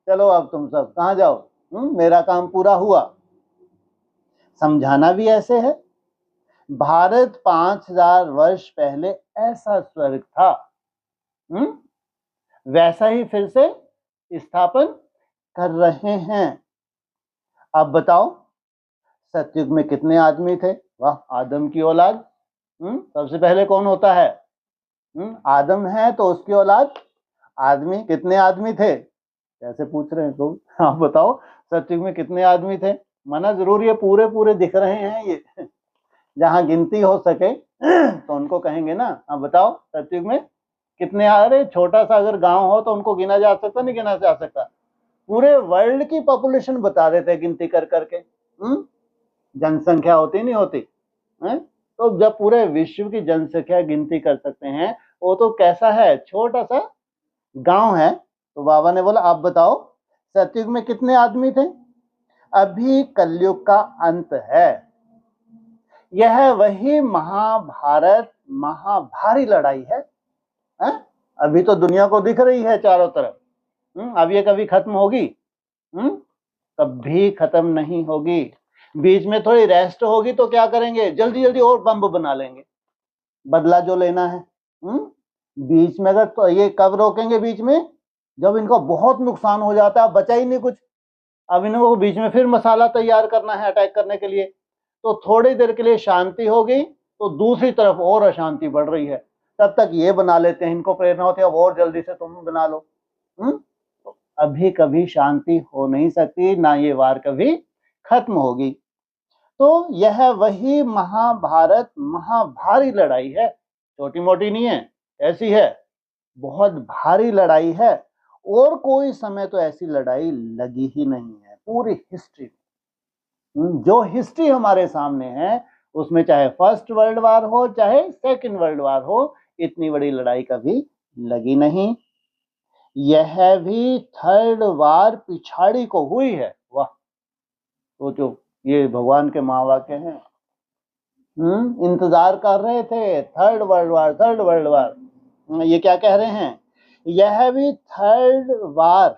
चलो अब तुम सब कहाँ जाओ, मेरा काम पूरा हुआ। समझाना भी ऐसे है। भारत 5000 वर्ष पहले ऐसा स्वर्ग था, वैसा ही फिर से स्थापन कर रहे हैं। अब बताओ, सतयुग में कितने आदमी थे? वाह, आदम की औलाद। सबसे पहले कौन होता है? आदम है तो उसकी औलाद आदमी। कितने आदमी थे? कैसे पूछ रहे हैं तो? आप बताओ, सतयुग में कितने आदमी थे? माना जरूर ये पूरे पूरे दिख रहे हैं, ये जहां गिनती हो सके तो उनको कहेंगे ना। हाँ बताओ, सतयुग में कितने? अरे छोटा सा अगर गांव हो तो उनको गिना जा सकता, नहीं गिना जा सकता? पूरे वर्ल्ड की पॉपुलेशन बता देते गिनती कर करके। जनसंख्या होती नहीं होती है? तो जब पूरे विश्व की जनसंख्या गिनती कर सकते हैं, वो तो कैसा है, छोटा सा गांव है। तो बाबा ने बोला, आप बताओ सतयुग में कितने आदमी थे? अभी कलयुग का अंत है। यह वही महाभारत महाभारी लड़ाई है। अभी तो दुनिया को दिख रही है चारों तरफ। अब ये कभी खत्म होगी? कभी खत्म नहीं होगी। बीच में थोड़ी रेस्ट होगी तो क्या करेंगे, जल्दी जल्दी और बम बना लेंगे, बदला जो लेना है। बीच में अगर तो ये कब रोकेंगे? बीच में जब इनका बहुत नुकसान हो जाता है, बचा ही नहीं कुछ, अब इनको बीच में फिर मसाला तैयार करना है अटैक करने के लिए। तो थोड़ी देर के लिए शांति हो गई तो दूसरी तरफ और अशांति बढ़ रही है, तब तक ये बना लेते हैं, इनको प्रेरणा होती है और जल्दी से तुम बना लो। तो अभी कभी शांति हो नहीं सकती, ना ये वार कभी खत्म होगी। तो यह वही महाभारत महाभारी लड़ाई है, छोटी मोटी नहीं है, ऐसी है, बहुत भारी लड़ाई है। और कोई समय तो ऐसी लड़ाई लगी ही नहीं है पूरी हिस्ट्री में। जो हिस्ट्री हमारे सामने है उसमें चाहे फर्स्ट वर्ल्ड वार हो चाहे सेकंड वर्ल्ड वार हो, इतनी बड़ी लड़ाई कभी लगी नहीं। यह भी थर्ड वार पिछाड़ी को हुई है। वाह, सोचो, ये भगवान के महावाक्य हैं। इंतजार कर रहे थे third world war, third world war. ये क्या कह रहे हैं? यह भी थर्ड वार,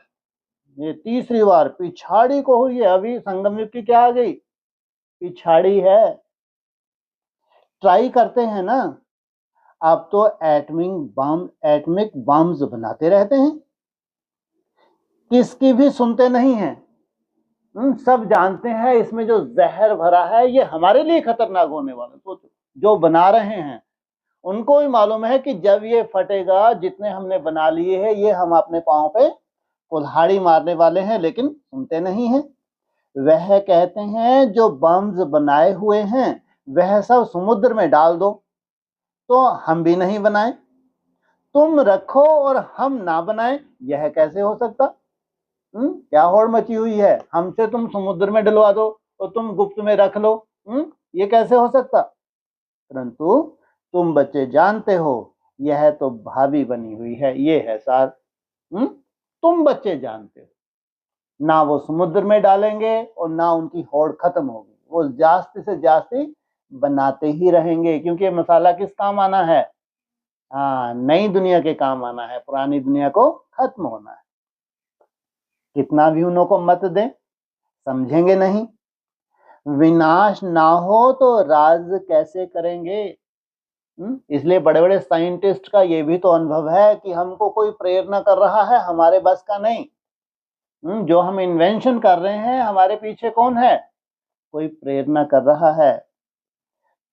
ये तीसरी बार पिछाड़ी को हुई है। अभी संगम युग की क्या आ गई? पिछाड़ी है। ट्राई करते हैं ना, आप तो एटमिक बम्स बनाते रहते हैं, किसकी भी सुनते नहीं हैं। सब जानते हैं इसमें जो जहर भरा है ये हमारे लिए खतरनाक होने वाला। सोचो, जो बना रहे हैं उनको भी मालूम है कि जब ये फटेगा, जितने हमने बना लिए हैं ये हम अपने पांव पे कुल्हाड़ी मारने वाले हैं, लेकिन सुनते नहीं हैं। वह कहते हैं जो बम्स बनाए हुए हैं वह सब समुद्र में डाल दो, तो हम भी नहीं बनाए। तुम रखो और हम ना बनाए, यह कैसे हो सकता? क्या होड़ मची हुई है, हमसे तुम समुद्र में डलवा दो और तुम गुप्त में रख लो, ये कैसे हो सकता? परंतु तुम बच्चे जानते हो यह तो भाभी बनी हुई है, ये है सार। तुम बच्चे जानते हो ना वो समुद्र में डालेंगे और ना उनकी होड़ खत्म होगी, वो जास्ती से जास्ती बनाते ही रहेंगे, क्योंकि ये मसाला किस काम आना है? हाँ, नई दुनिया के काम आना है, पुरानी दुनिया को खत्म होना है। कितना भी उनको मत दें, समझेंगे नहीं। विनाश ना हो तो राज कैसे करेंगे? इसलिए बड़े बड़े साइंटिस्ट का ये भी तो अनुभव है कि हमको कोई प्रेरणा कर रहा है, हमारे बस का नहीं। जो हम इन्वेंशन कर रहे हैं, हमारे पीछे कौन है? कोई प्रेरणा कर रहा है।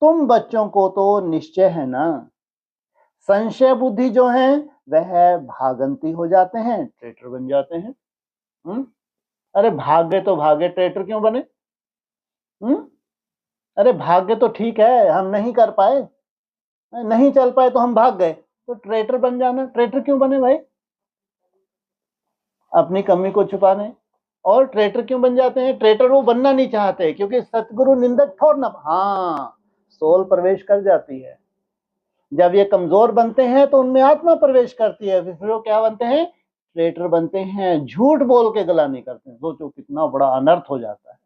तुम बच्चों को तो निश्चय है ना, संशय बुद्धि जो है वह भागंती हो जाते हैं, ट्रेटर बन जाते हैं। अरे भाग गए तो भागे, ट्रेटर क्यों बने? अरे भाग्य तो ठीक है, हम नहीं कर पाए, नहीं चल पाए तो हम भाग गए, तो ट्रेटर बन जाना, ट्रेटर क्यों बने भाई? अपनी कमी को छुपाने। और ट्रेटर क्यों बन जाते हैं? ट्रेटर वो बनना नहीं चाहते, क्योंकि सतगुरु निंदक छोड़ना, हाँ, सोल प्रवेश कर जाती है। जब ये कमजोर बनते हैं तो उनमें आत्मा प्रवेश करती है, फिर वो क्या बनते हैं? ट्रेटर बनते हैं, झूठ बोल के गला नहीं करते। सोचो कितना बड़ा अनर्थ हो जाता है,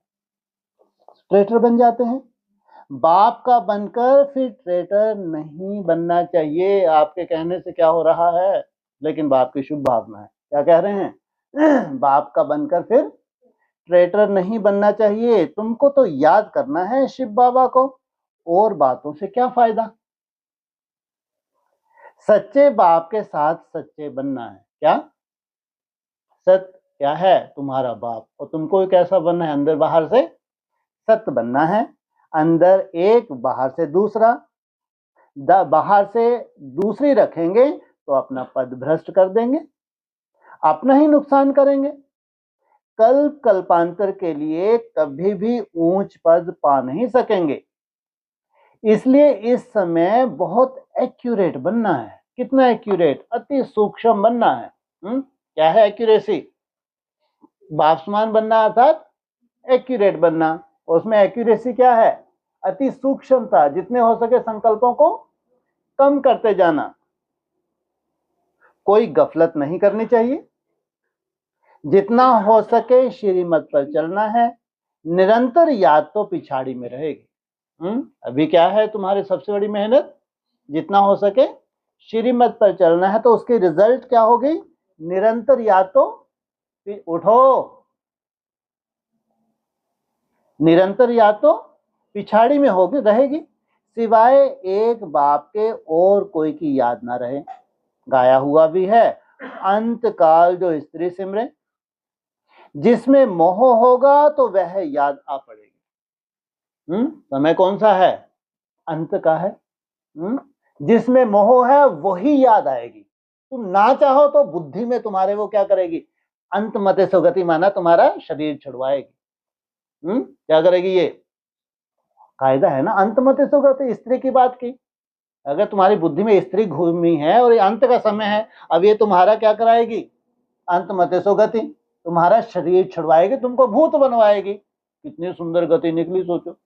ट्रेटर बन जाते हैं। बाप का बनकर फिर ट्रेटर नहीं बनना चाहिए। आपके कहने से क्या हो रहा है? लेकिन बाप की शुभ भावना है, क्या कह रहे हैं? बाप का बनकर फिर ट्रेटर नहीं बनना चाहिए, तुमको तो याद करना है शिव बाबा को, और बातों से क्या फायदा? सच्चे बाप के साथ सच्चे बनना है। क्या? सत्य क्या है? तुम्हारा बाप, और तुमको कैसा बनना है? अंदर बाहर से सत्य बनना है। अंदर एक, बाहर से दूसरा। बाहर से दूसरी रखेंगे तो अपना पद भ्रष्ट कर देंगे, अपना ही नुकसान करेंगे। कल्प कल्पांतर के लिए कभी भी ऊंच पद पा नहीं सकेंगे। इसलिए इस समय बहुत एक्यूरेट बनना है। कितना एक्यूरेट? अति सूक्ष्म बनना है। क्या है एक्यूरेसी? बापसमान बनना अर्थात एक्यूरेट बनना। उसमें एक्यूरेसी क्या है? अति सूक्ष्मता, जितने हो सके संकल्पों को कम करते जाना। कोई गफलत नहीं करनी चाहिए, जितना हो सके श्रीमत पर चलना है। निरंतर याद तो पिछाड़ी में रहेगी। अभी क्या है तुम्हारी सबसे बड़ी मेहनत? जितना हो सके श्रीमत पर चलना है, तो उसकी रिजल्ट क्या होगी? निरंतर याद तो उठो, निरंतर याद तो पिछाड़ी में होगी, रहेगी, सिवाय एक बाप के और कोई की याद ना रहे। गाया हुआ भी है, अंत काल जो स्त्री सिमरे, जिसमें मोह होगा तो वह याद आ पड़ेगी। समय कौन सा है? अंत का है। जिसमें मोह है वही याद आएगी। तुम ना चाहो तो बुद्धि में तुम्हारे वो क्या करेगी? अंत मते सुगति, माना तुम्हारा शरीर छुड़वाएगी। क्या करेगी? ये कायदा है ना, अंत मते सुगति, स्त्री की बात की। अगर तुम्हारी बुद्धि में स्त्री घूमी है और ये अंत का समय है, अब ये तुम्हारा क्या कराएगी? अंत मते सुगति, तुम्हारा शरीर छुड़वाएगी, तुमको भूत बनवाएगी। कितनी सुंदर गति निकली, सोचो।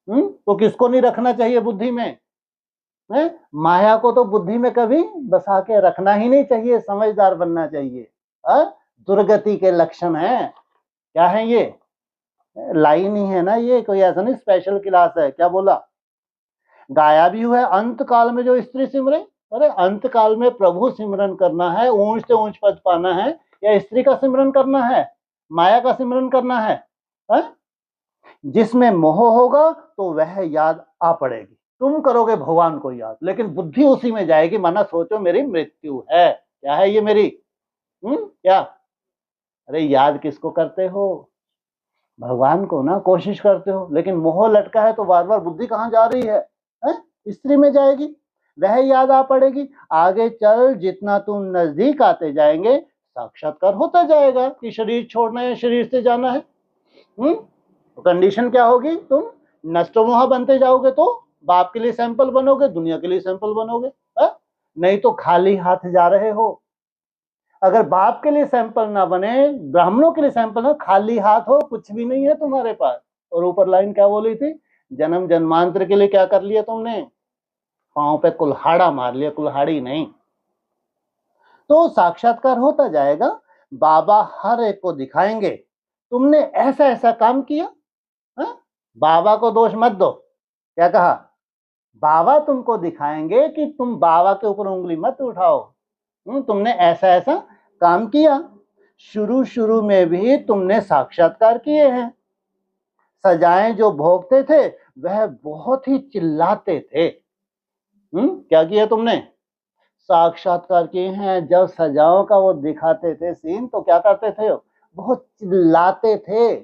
तो किसको नहीं रखना चाहिए बुद्धि में? माया को तो बुद्धि में कभी बसा के रखना ही नहीं चाहिए, समझदार बनना चाहिए। दुर्गति के लक्षण है। क्या है ये? लाइन ही है ना, ये कोई ऐसा नहीं स्पेशल क्लास है। क्या बोला? गाया भी हुआ है, अंत काल में जो स्त्री सिमरे। अरे अंत काल में प्रभु सिमरन करना है, ऊंच से ऊंच पद पाना है, या स्त्री का सिमरन करना है, माया का सिमरन करना है? जिसमें मोह होगा तो वह याद आ पड़ेगी। तुम करोगे भगवान को याद, लेकिन बुद्धि उसी में जाएगी, माना सोचो मेरी मृत्यु है। क्या है ये मेरी? क्या? अरे याद किसको करते हो? भगवान को ना, कोशिश करते हो, लेकिन मोह लटका है तो बार बार बुद्धि कहाँ जा रही है? स्त्री में जाएगी, वह याद आ पड़ेगी। आगे चल जितना तुम नजदीक आते जाएंगे, साक्षात्कार होता जाएगा कि शरीर छोड़ना है, शरीर से जाना है। तो कंडीशन क्या होगी? तुम नष्टमोह बनते जाओगे तो बाप के लिए सैंपल बनोगे, दुनिया के लिए सैंपल बनोगे। नहीं तो खाली हाथ जा रहे हो। अगर बाप के लिए सैंपल ना बने, ब्राह्मणों के लिए सैंपल ना, खाली हाथ हो, कुछ भी नहीं है तुम्हारे पास। और ऊपर लाइन क्या बोली थी? जन्म जन्मांतर के लिए क्या कर लिया तुमने? पांव पे कुल्हाड़ा मार लिया, कुल्हाड़ी नहीं। तो साक्षात्कार होता जाएगा, बाबा हर एक को दिखाएंगे तुमने ऐसा ऐसा काम किया। हाँ? बाबा को दोष मत दो। क्या कहा? बाबा तुमको दिखाएंगे कि तुम बाबा के ऊपर उंगली मत उठाओ। तुमने ऐसा ऐसा काम किया। शुरू शुरू में भी तुमने साक्षात्कार किए हैं। सजाएं जो भोगते थे वह बहुत ही चिल्लाते थे। क्या किया तुमने? साक्षात्कार किए हैं। जब सजाओं का वो दिखाते थे सीन तो क्या करते थे? बहुत चिल्लाते थे।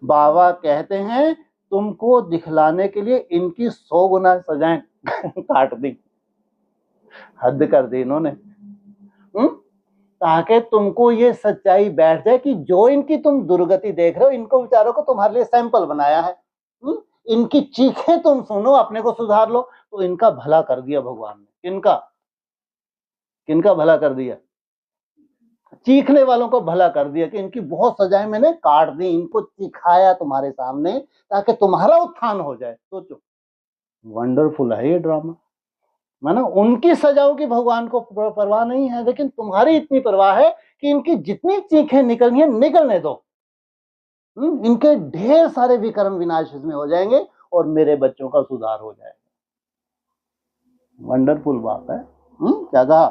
बाबा कहते हैं तुमको दिखलाने के लिए इनकी 100 गुना सजाएं काट दी। हद कर दी इन्होंने। ताकि तुमको ये सच्चाई बैठ जाए कि जो इनकी तुम दुर्गति देख रहे हो, इनको बेचारों को तुम्हारे लिए सैंपल बनाया है। इनकी चीखें तुम सुनो, अपने को सुधार लो। तो इनका भला कर दिया भगवान ने। किनका भला कर दिया? चीखने वालों को भला कर दिया कि इनकी बहुत सजाएं मैंने काट दी, इनको चिखाया तुम्हारे सामने ताकि तुम्हारा उत्थान हो जाए। सोचो, वंडरफुल है ये ड्रामा। माना उनकी सजाओं की भगवान को परवाह नहीं है, लेकिन तुम्हारी इतनी परवाह है कि इनकी जितनी चीखें निकलनी है निकलने दो। इनके ढेर सारे विकर्म विनाश में हो जाएंगे और मेरे बच्चों का सुधार हो जाएगा। वंडरफुल बात है। क्या कहा?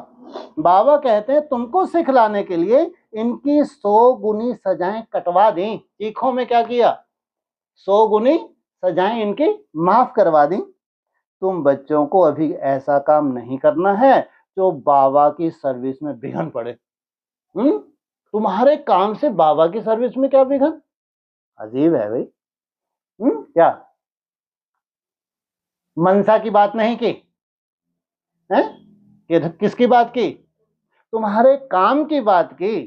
बाबा कहते हैं तुमको सिखलाने के लिए इनकी 100 गुनी सजाएं कटवा दी। चीखों में क्या किया? 100 गुनी सजाएं इनकी माफ करवा दी। तुम बच्चों को अभी ऐसा काम नहीं करना है जो बाबा की सर्विस में विघन पड़े। तुम्हारे काम से बाबा की सर्विस में क्या विघन? अजीब है भाई। क्या मनसा की बात नहीं की है? किसकी बात की? तुम्हारे काम की बात की।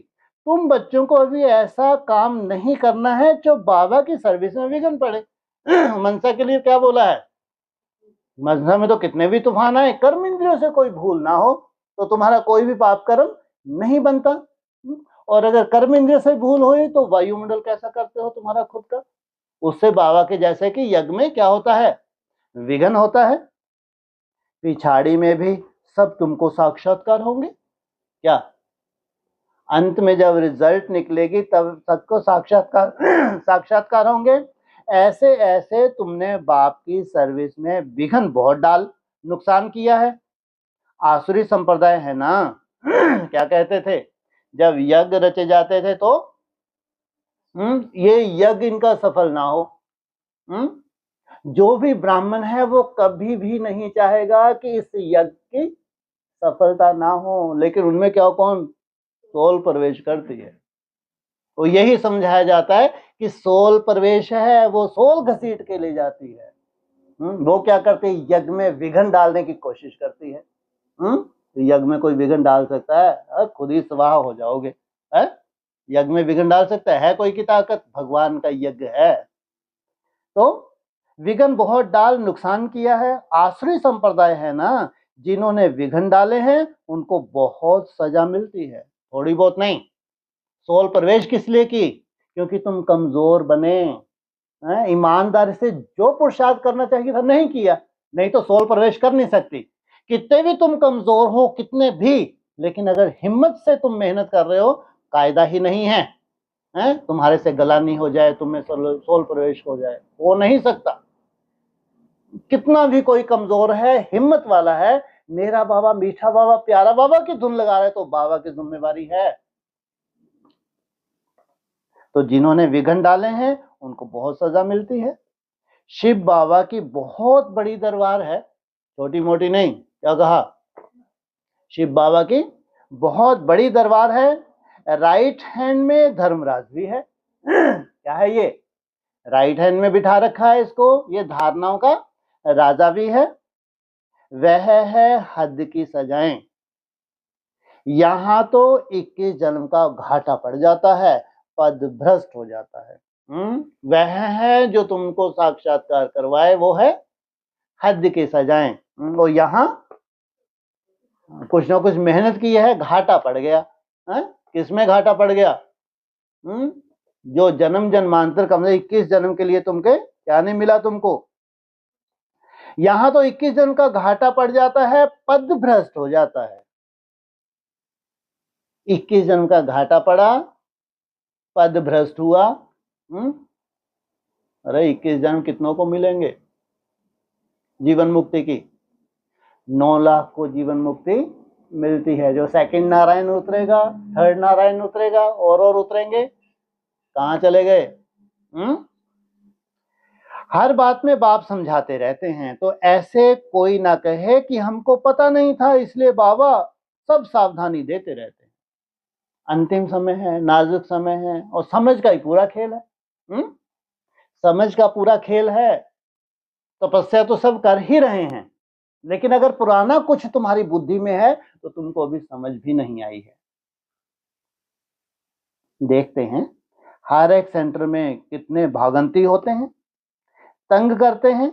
तुम बच्चों को अभी ऐसा काम नहीं करना है जो बाबा की सर्विस में विघन पड़े। मनसा के लिए क्या बोला है? मनसा में तो कितने भी तूफान आए, कर्म इंद्रियों से कोई भूल ना हो तो तुम्हारा कोई भी पाप कर्म नहीं बनता। और अगर कर्म इंद्रिय से भूल हुई तो वायुमंडल कैसा करते हो तुम्हारा खुद का? उससे बाबा के जैसे कि यज्ञ में क्या होता है? विघन होता है। पिछाड़ी में भी सब तुमको साक्षात्कार होंगे। क्या अंत में जब रिजल्ट निकलेगी तब सबको साक्षात्कार होंगे। ऐसे ऐसे तुमने बाप की सर्विस में विघन बहुत डाल नुकसान किया है। आसुरी संप्रदाय है ना, क्या कहते थे जब यज्ञ रचे जाते थे तो ये यज्ञ इनका सफल ना हो। जो भी ब्राह्मण है वो कभी भी नहीं चाहेगा कि इस यज्ञ की सफलता ना हो, लेकिन उनमें क्या कौन सोल प्रवेश करती है। तो यही समझाया जाता है कि सोल प्रवेश है, वो सोल घसीट के ले जाती है। वो क्या करती है? यज्ञ में विघन डालने की कोशिश करती है। यज्ञ में कोई विघन डाल सकता है? खुद ही स्वाहा हो जाओगे। यज्ञ में विघन डाल सकता है कोई की ताकत? भगवान का यज्ञ है। तो विघन बहुत डाल नुकसान किया है। आसुरी संप्रदाय है ना, जिन्होंने विघन डाले हैं उनको बहुत सजा मिलती है, थोड़ी बहुत नहीं। सोल प्रवेश किस लिए की? क्योंकि तुम कमजोर बने, ईमानदारी से जो पुरुषार्थ करना चाहिए था नहीं किया, नहीं तो सोल प्रवेश कर नहीं सकती। कितने भी तुम कमजोर हो, कितने भी, लेकिन अगर हिम्मत से तुम मेहनत कर रहे हो, कायदा ही नहीं है, तुम्हारे से गला नहीं हो जाए, तुम्हें सोल प्रवेश हो जाए, हो नहीं सकता। कितना भी कोई कमजोर है, हिम्मत वाला है, मेरा बाबा मीठा बाबा प्यारा बाबा की धुन लगा रहा है तो बाबा की जिम्मेवारी है। तो जिन्होंने विघन डाले हैं उनको बहुत सजा मिलती है। शिव बाबा की बहुत बड़ी दरबार है, छोटी मोटी नहीं। क्या कहा? शिव बाबा की बहुत बड़ी दरबार है। राइट हैंड में धर्मराज भी है। क्या है ये? राइट हैंड में बिठा रखा है इसको, ये धारणाओं का राजा भी है। वह है हद की सजाएं। यहां तो 21 जन्म का घाटा पड़ जाता है, पद भ्रष्ट हो जाता है। वह है जो तुमको साक्षात्कार करवाए, वो है हद की सजाएं। वो यहां कुछ ना कुछ मेहनत की है, घाटा पड़ गया है। किसमें घाटा पड़ गया? जो जन्म जन्मांतर कम से 21 जन्म के लिए तुमके क्या नहीं मिला तुमको। यहां तो 21 जन्म का घाटा पड़ जाता है, पद भ्रष्ट हो जाता है। 21 जन्म का घाटा पड़ा, पद भ्रष्ट हुआ, अरे 21 जन्म कितनों को मिलेंगे जीवन मुक्ति की? 9 लाख को जीवन मुक्ति मिलती है। जो सेकंड नारायण उतरेगा, थर्ड नारायण उतरेगा, और उतरेंगे, कहाँ चले गए? हर बात में बाप समझाते रहते हैं, तो ऐसे कोई ना कहे कि हमको पता नहीं था इसलिए बाबा सब सावधानी देते रहते हैं। अंतिम समय है, नाजुक समय है, और समझ का ही पूरा खेल है। समझ का पूरा खेल है। तपस्या तो सब कर ही रहे हैं, लेकिन अगर पुराना कुछ तुम्हारी बुद्धि में है तो तुमको अभी समझ भी नहीं आई है। देखते हैं हर एक सेंटर में कितने भागंती होते हैं, तंग करते हैं,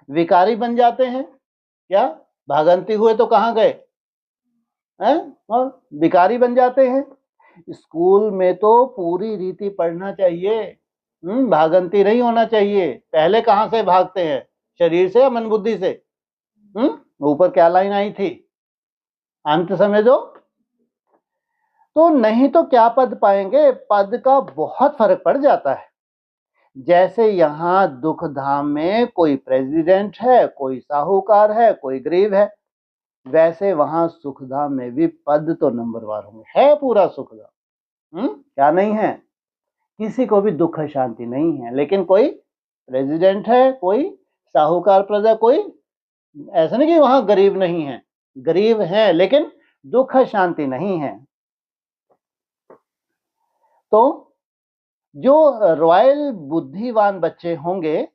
विकारी बन जाते हैं। क्या भागंती हुए तो कहाँ गए हैं? और विकारी बन जाते हैं। स्कूल में तो पूरी रीति पढ़ना चाहिए, भागंती नहीं होना चाहिए। पहले कहाँ से भागते हैं, शरीर से या मन बुद्धि से? ऊपर क्या लाइन आई थी, अंत समझो। तो नहीं तो क्या पद पाएंगे? पद का बहुत फर्क पड़ जाता है। जैसे यहाँ दुख धाम में कोई प्रेसिडेंट है, कोई साहूकार है, कोई गरीब है, वैसे वहां सुखधाम में भी पद तो नंबरवार होंगे। है पूरा सुखधाम, क्या नहीं है? किसी को भी दुख शांति नहीं है, लेकिन कोई प्रेसिडेंट है, कोई साहूकार प्रजा, कोई ऐसा नहीं कि वहां गरीब नहीं है, गरीब है, लेकिन दुख शांति नहीं है। तो जो रॉयल बुद्धिवान बच्चे होंगे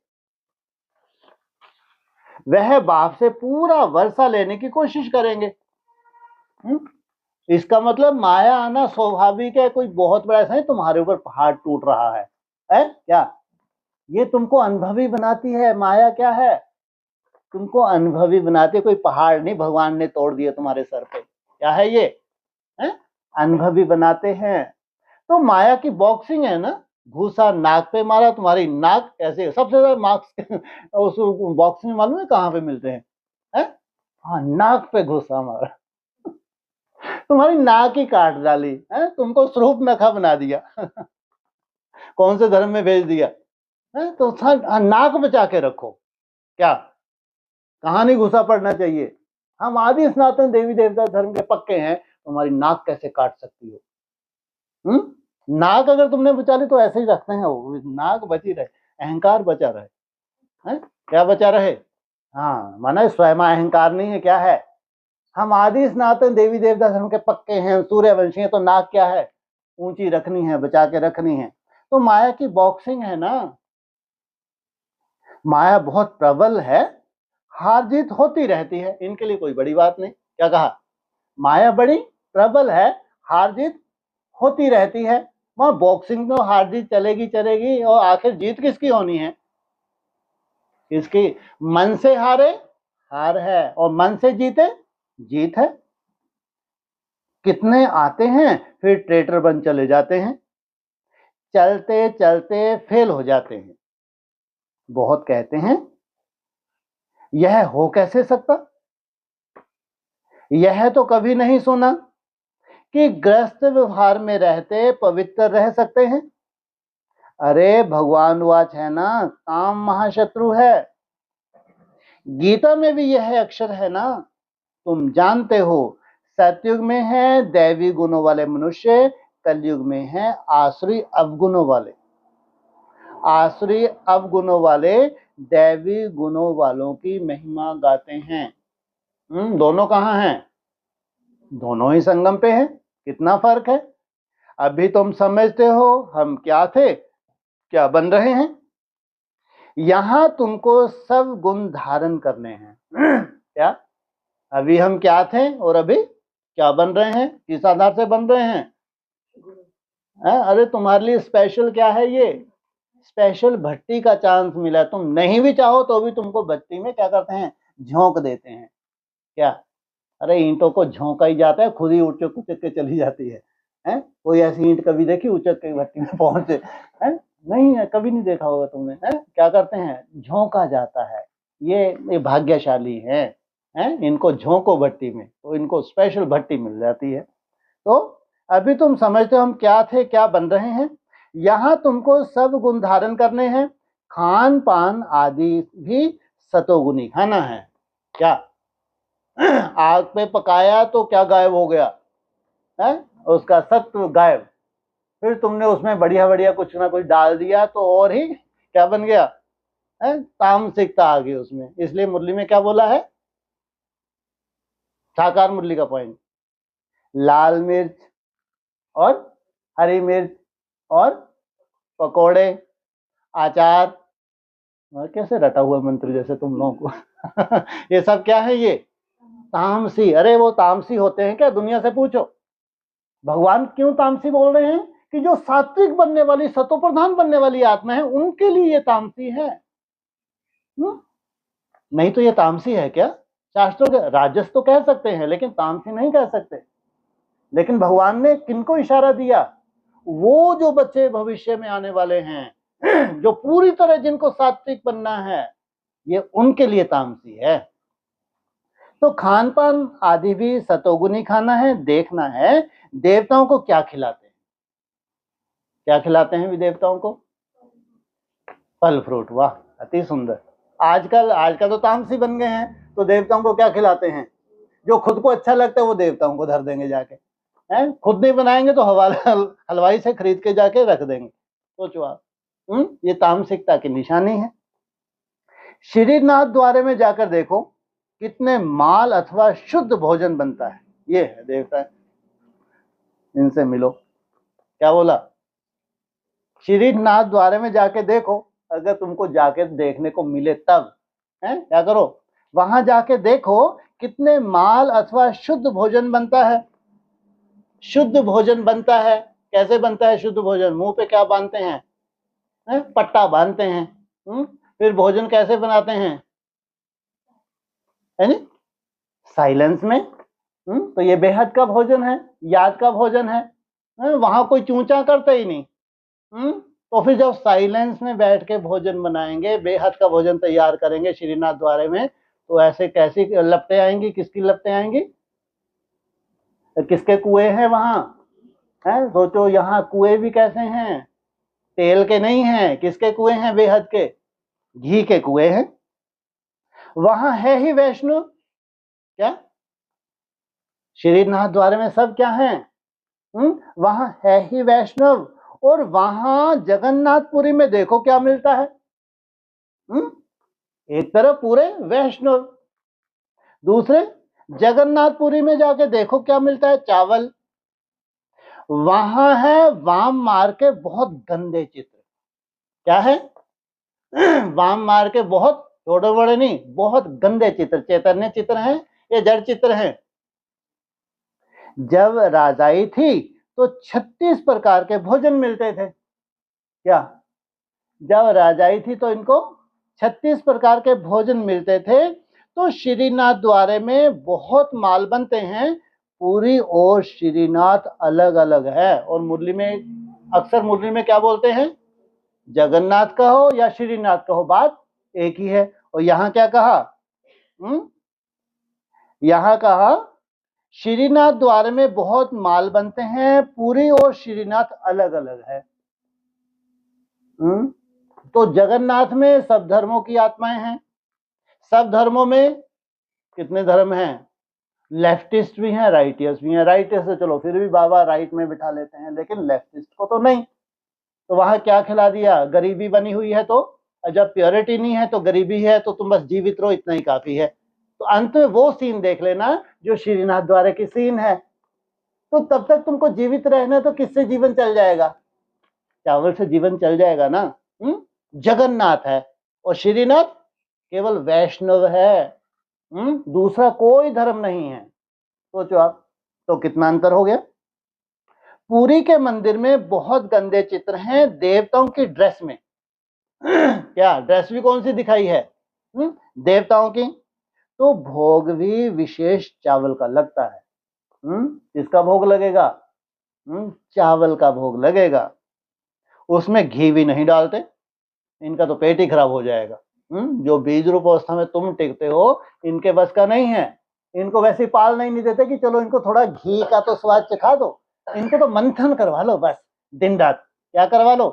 वह बाप से पूरा वर्षा लेने की कोशिश करेंगे। इसका मतलब माया आना स्वाभाविक है। कोई बहुत बड़ा ऐसा नहीं तुम्हारे ऊपर पहाड़ टूट रहा है क्या? ये तुमको अनुभवी बनाती है। माया क्या है? तुमको अनुभवी बनाती है। कोई पहाड़ नहीं भगवान ने तोड़ दिया तुम्हारे सर पे। क्या है ये? अनुभवी बनाते हैं। तो माया की बॉक्सिंग है ना, घूसा नाक पे मारा, तुम्हारी नाक ऐसे। सबसे ज्यादा मार्क्स उस बॉक्सिंग में मालूम है कहाँ पे मिलते हैं? हाँ, नाक पे घूसा मारा, तुम्हारी नाक ही काट डाली है, तुमको स्वरूप नखा बना दिया कौन से धर्म में भेज दिया है? तो नाक बचा के रखो। क्या कहानी घुसा पड़ना चाहिए? हम आदि सनातन देवी देवता धर्म के पक्के हैं, तुम्हारी नाक कैसे काट सकती हो? नाक अगर तुमने बचा ली तो ऐसे ही रखते हैं, वो नाक बची रहे, अहंकार बचा रहे है? क्या बचा रहे? हाँ, माना स्वयं अहंकार नहीं है। क्या है? हम आदि सनातन देवी देवता धर्म के पक्के हैं, सूर्यवंशी हैं, तो नाक क्या है? ऊंची रखनी है, बचा के रखनी है। तो माया की बॉक्सिंग है ना, माया बहुत प्रबल है, हार जीत होती रहती है, इनके लिए कोई बड़ी बात नहीं। क्या कहा? माया बड़ी प्रबल है, हार जीत होती रहती है। वहां बॉक्सिंग में हार जीत चलेगी चलेगी, और आखिर जीत किसकी होनी है? किसकी? मन से हारे हार है, और मन से जीते जीत है। कितने आते हैं फिर ट्रेटर बन चले जाते हैं, चलते चलते फेल हो जाते हैं। बहुत कहते हैं यह हो कैसे सकता? यह तो कभी नहीं सुना कि ग्रस्त व्यवहार में रहते पवित्र रह सकते हैं। अरे भगवान वाच है ना, काम महाशत्रु है। गीता में भी यह अक्षर है ना, तुम जानते हो। सतयुग में है दैवी गुणों वाले मनुष्य, कलयुग में है आसुरी अवगुणों वाले। आसुरी अवगुणों वाले दैवी गुणों वालों की महिमा गाते हैं। दोनों कहाँ हैं? दोनों ही संगम पे हैं। कितना फर्क है? अभी तुम समझते हो हम क्या थे, क्या बन रहे हैं। यहां तुमको सब गुण धारण करने हैं क्या? अभी हम क्या थे और अभी क्या बन रहे हैं? किस आधार से बन रहे हैं? अरे तुम्हारे लिए स्पेशल क्या है? ये स्पेशल भट्टी का चांस मिला। तुम नहीं भी चाहो तो भी तुमको भट्टी में क्या करते हैं? झोंक देते हैं। क्या? अरे ईंटों को झोंका ही जाता है, खुद ही उचक उचक के चली जाती है। कोई ऐसी ईंट कभी देखी उचक के भट्टी में पहुंचे? नहीं है, कभी नहीं देखा होगा तुमने। क्या करते हैं? झोंका जाता है। ये भाग्यशाली है, इनको झोंको भट्टी में, तो इनको स्पेशल भट्टी मिल जाती है। तो अभी तुम समझते हो हम क्या थे क्या बन रहे हैं। यहां तुमको सब गुण धारण करने हैं। खान पान आदि भी सतोगुनी खाना है। क्या आग पे पकाया तो क्या गायब हो गया है? उसका सत्व गायब। फिर तुमने उसमें बढ़िया बढ़िया कुछ ना कुछ डाल दिया तो और ही क्या बन गया है? तामसिकता आ गई उसमें। इसलिए मुरली में क्या बोला है, साकार मुरली का पॉइंट, लाल मिर्च और हरी मिर्च और पकोड़े, आचार, और कैसे रटा हुआ मंत्र जैसे तुम लोगों को ये सब क्या है, ये तामसी। अरे वो तामसी होते हैं क्या? दुनिया से पूछो। भगवान क्यों तामसी बोल रहे हैं कि जो सात्विक बनने वाली, सतो प्रधान बनने वाली आत्मा है उनके लिए ये तामसी है। नहीं तो ये तामसी है क्या? शास्त्रों के राजस तो कह सकते हैं लेकिन तामसी नहीं कह सकते। लेकिन भगवान ने किनको इशारा दिया? वो जो बच्चे भविष्य में आने वाले हैं जो पूरी तरह जिनको सात्विक बनना है, ये उनके लिए तामसी है। तो खान पान आदि भी सतोगुनी खाना है। देखना है देवताओं को क्या खिलाते हैं। क्या खिलाते हैं भी देवताओं को? फल फ्रूट। वाह, अति सुंदर। आजकल तो तामसी बन गए हैं, तो देवताओं को क्या खिलाते हैं? जो खुद को अच्छा लगता है वो देवताओं को धर देंगे जाके, हैं? खुद नहीं बनाएंगे तो हलवाई से खरीद के जाके रख देंगे। सोचो आप। ये तामसिकता की निशानी है। श्रीनाथ द्वारे में जाकर देखो कितने माल अथवा शुद्ध भोजन बनता है। ये है देवता, इनसे मिलो। क्या बोला? श्रीनाथ द्वारे में जाके देखो, अगर तुमको जाके देखने को मिले तब है क्या करो, वहां जाके देखो कितने माल अथवा शुद्ध भोजन बनता है। शुद्ध भोजन बनता है। कैसे बनता है शुद्ध भोजन? मुंह पे क्या बांधते हैं? पट्टा बांधते हैं। फिर भोजन कैसे बनाते हैं? है नी? साइलेंस में। तो ये बेहद का भोजन है, याद का भोजन है। वहां कोई चूंचा करता ही नहीं। तो फिर जब साइलेंस में बैठ के भोजन बनाएंगे, बेहद का भोजन तैयार करेंगे श्रीनाथ द्वारे में, तो ऐसे कैसी लपटें आएंगी? किसकी लपटें आएंगी? किसके कुएं हैं वहां? है सोचो, यहाँ कुएं भी कैसे हैं? तेल के नहीं हैं। किसके कुएं हैं? बेहद के, घी के कुएं हैं। वहां है ही वैष्णव। क्या श्रीनाथ द्वारे में सब क्या है? वहां है ही वैष्णव। और वहां जगन्नाथपुरी में देखो क्या मिलता है। एक तरफ पूरे वैष्णव, दूसरे जगन्नाथपुरी में जाके देखो क्या मिलता है, चावल। वहां है वाम मार के बहुत गंदे चित्र। क्या है? वाम मार के बहुत, छोटे बड़े नहीं, बहुत गंदे चित्र। चैतन्य चित्र हैं, ये जड़ चित्र हैं। जब राजाई थी तो 36 प्रकार के भोजन मिलते थे। क्या? जब राजाई थी तो इनको 36 प्रकार के भोजन मिलते थे। तो श्रीनाथ द्वारे में बहुत माल बनते हैं। पूरी और श्रीनाथ अलग अलग है। और मुरली में, अक्सर मुरली में क्या बोलते हैं? जगन्नाथ कहो या श्रीनाथ कहो, बात एक ही है। और यहाँ क्या कहा? यहाँ कहा श्रीनाथ द्वारे में बहुत माल बनते हैं, पूरी और श्रीनाथ अलग अलग है। तो जगन्नाथ में सब धर्मों की आत्माएं हैं। सब धर्मों में कितने धर्म हैं? लेफ्टिस्ट भी हैं, राइटियर्स भी हैं। राइटियर्स तो चलो फिर भी बाबा राइट में बिठा लेते हैं, लेकिन लेफ्टिस्ट को तो नहीं। तो वहां क्या खिला दिया? गरीबी बनी हुई है, तो जब प्योरिटी नहीं है तो गरीबी है, तो तुम बस जीवित रहो, इतना ही काफी है। तो अंत में वो सीन देख लेना जो श्रीनाथ द्वारे की सीन है। तो तब तक तुमको जीवित रहना, तो किससे जीवन चल जाएगा? चावल से जीवन चल जाएगा ना। जगन्नाथ है और श्रीनाथ केवल वैष्णव है। दूसरा कोई धर्म नहीं है। सोचो आप, तो कितना अंतर हो गया। पुरी के मंदिर में बहुत गंदे चित्र हैं देवताओं की ड्रेस में। क्या ड्रेस भी कौन सी दिखाई है? देवताओं की। तो भोग भी विशेष चावल का लगता है। किसका भोग लगेगा? चावल का भोग लगेगा। उसमें घी भी नहीं डालते। इनका तो पेट ही खराब हो जाएगा। जो बीज रूप अवस्था में तुम टिकते हो, इनके बस का नहीं है। इनको वैसे पाल नहीं देते कि चलो इनको थोड़ा घी का तो स्वाद चखा दो, इनको तो मंथन करवा लो बस, दिन रात। क्या करवा लो?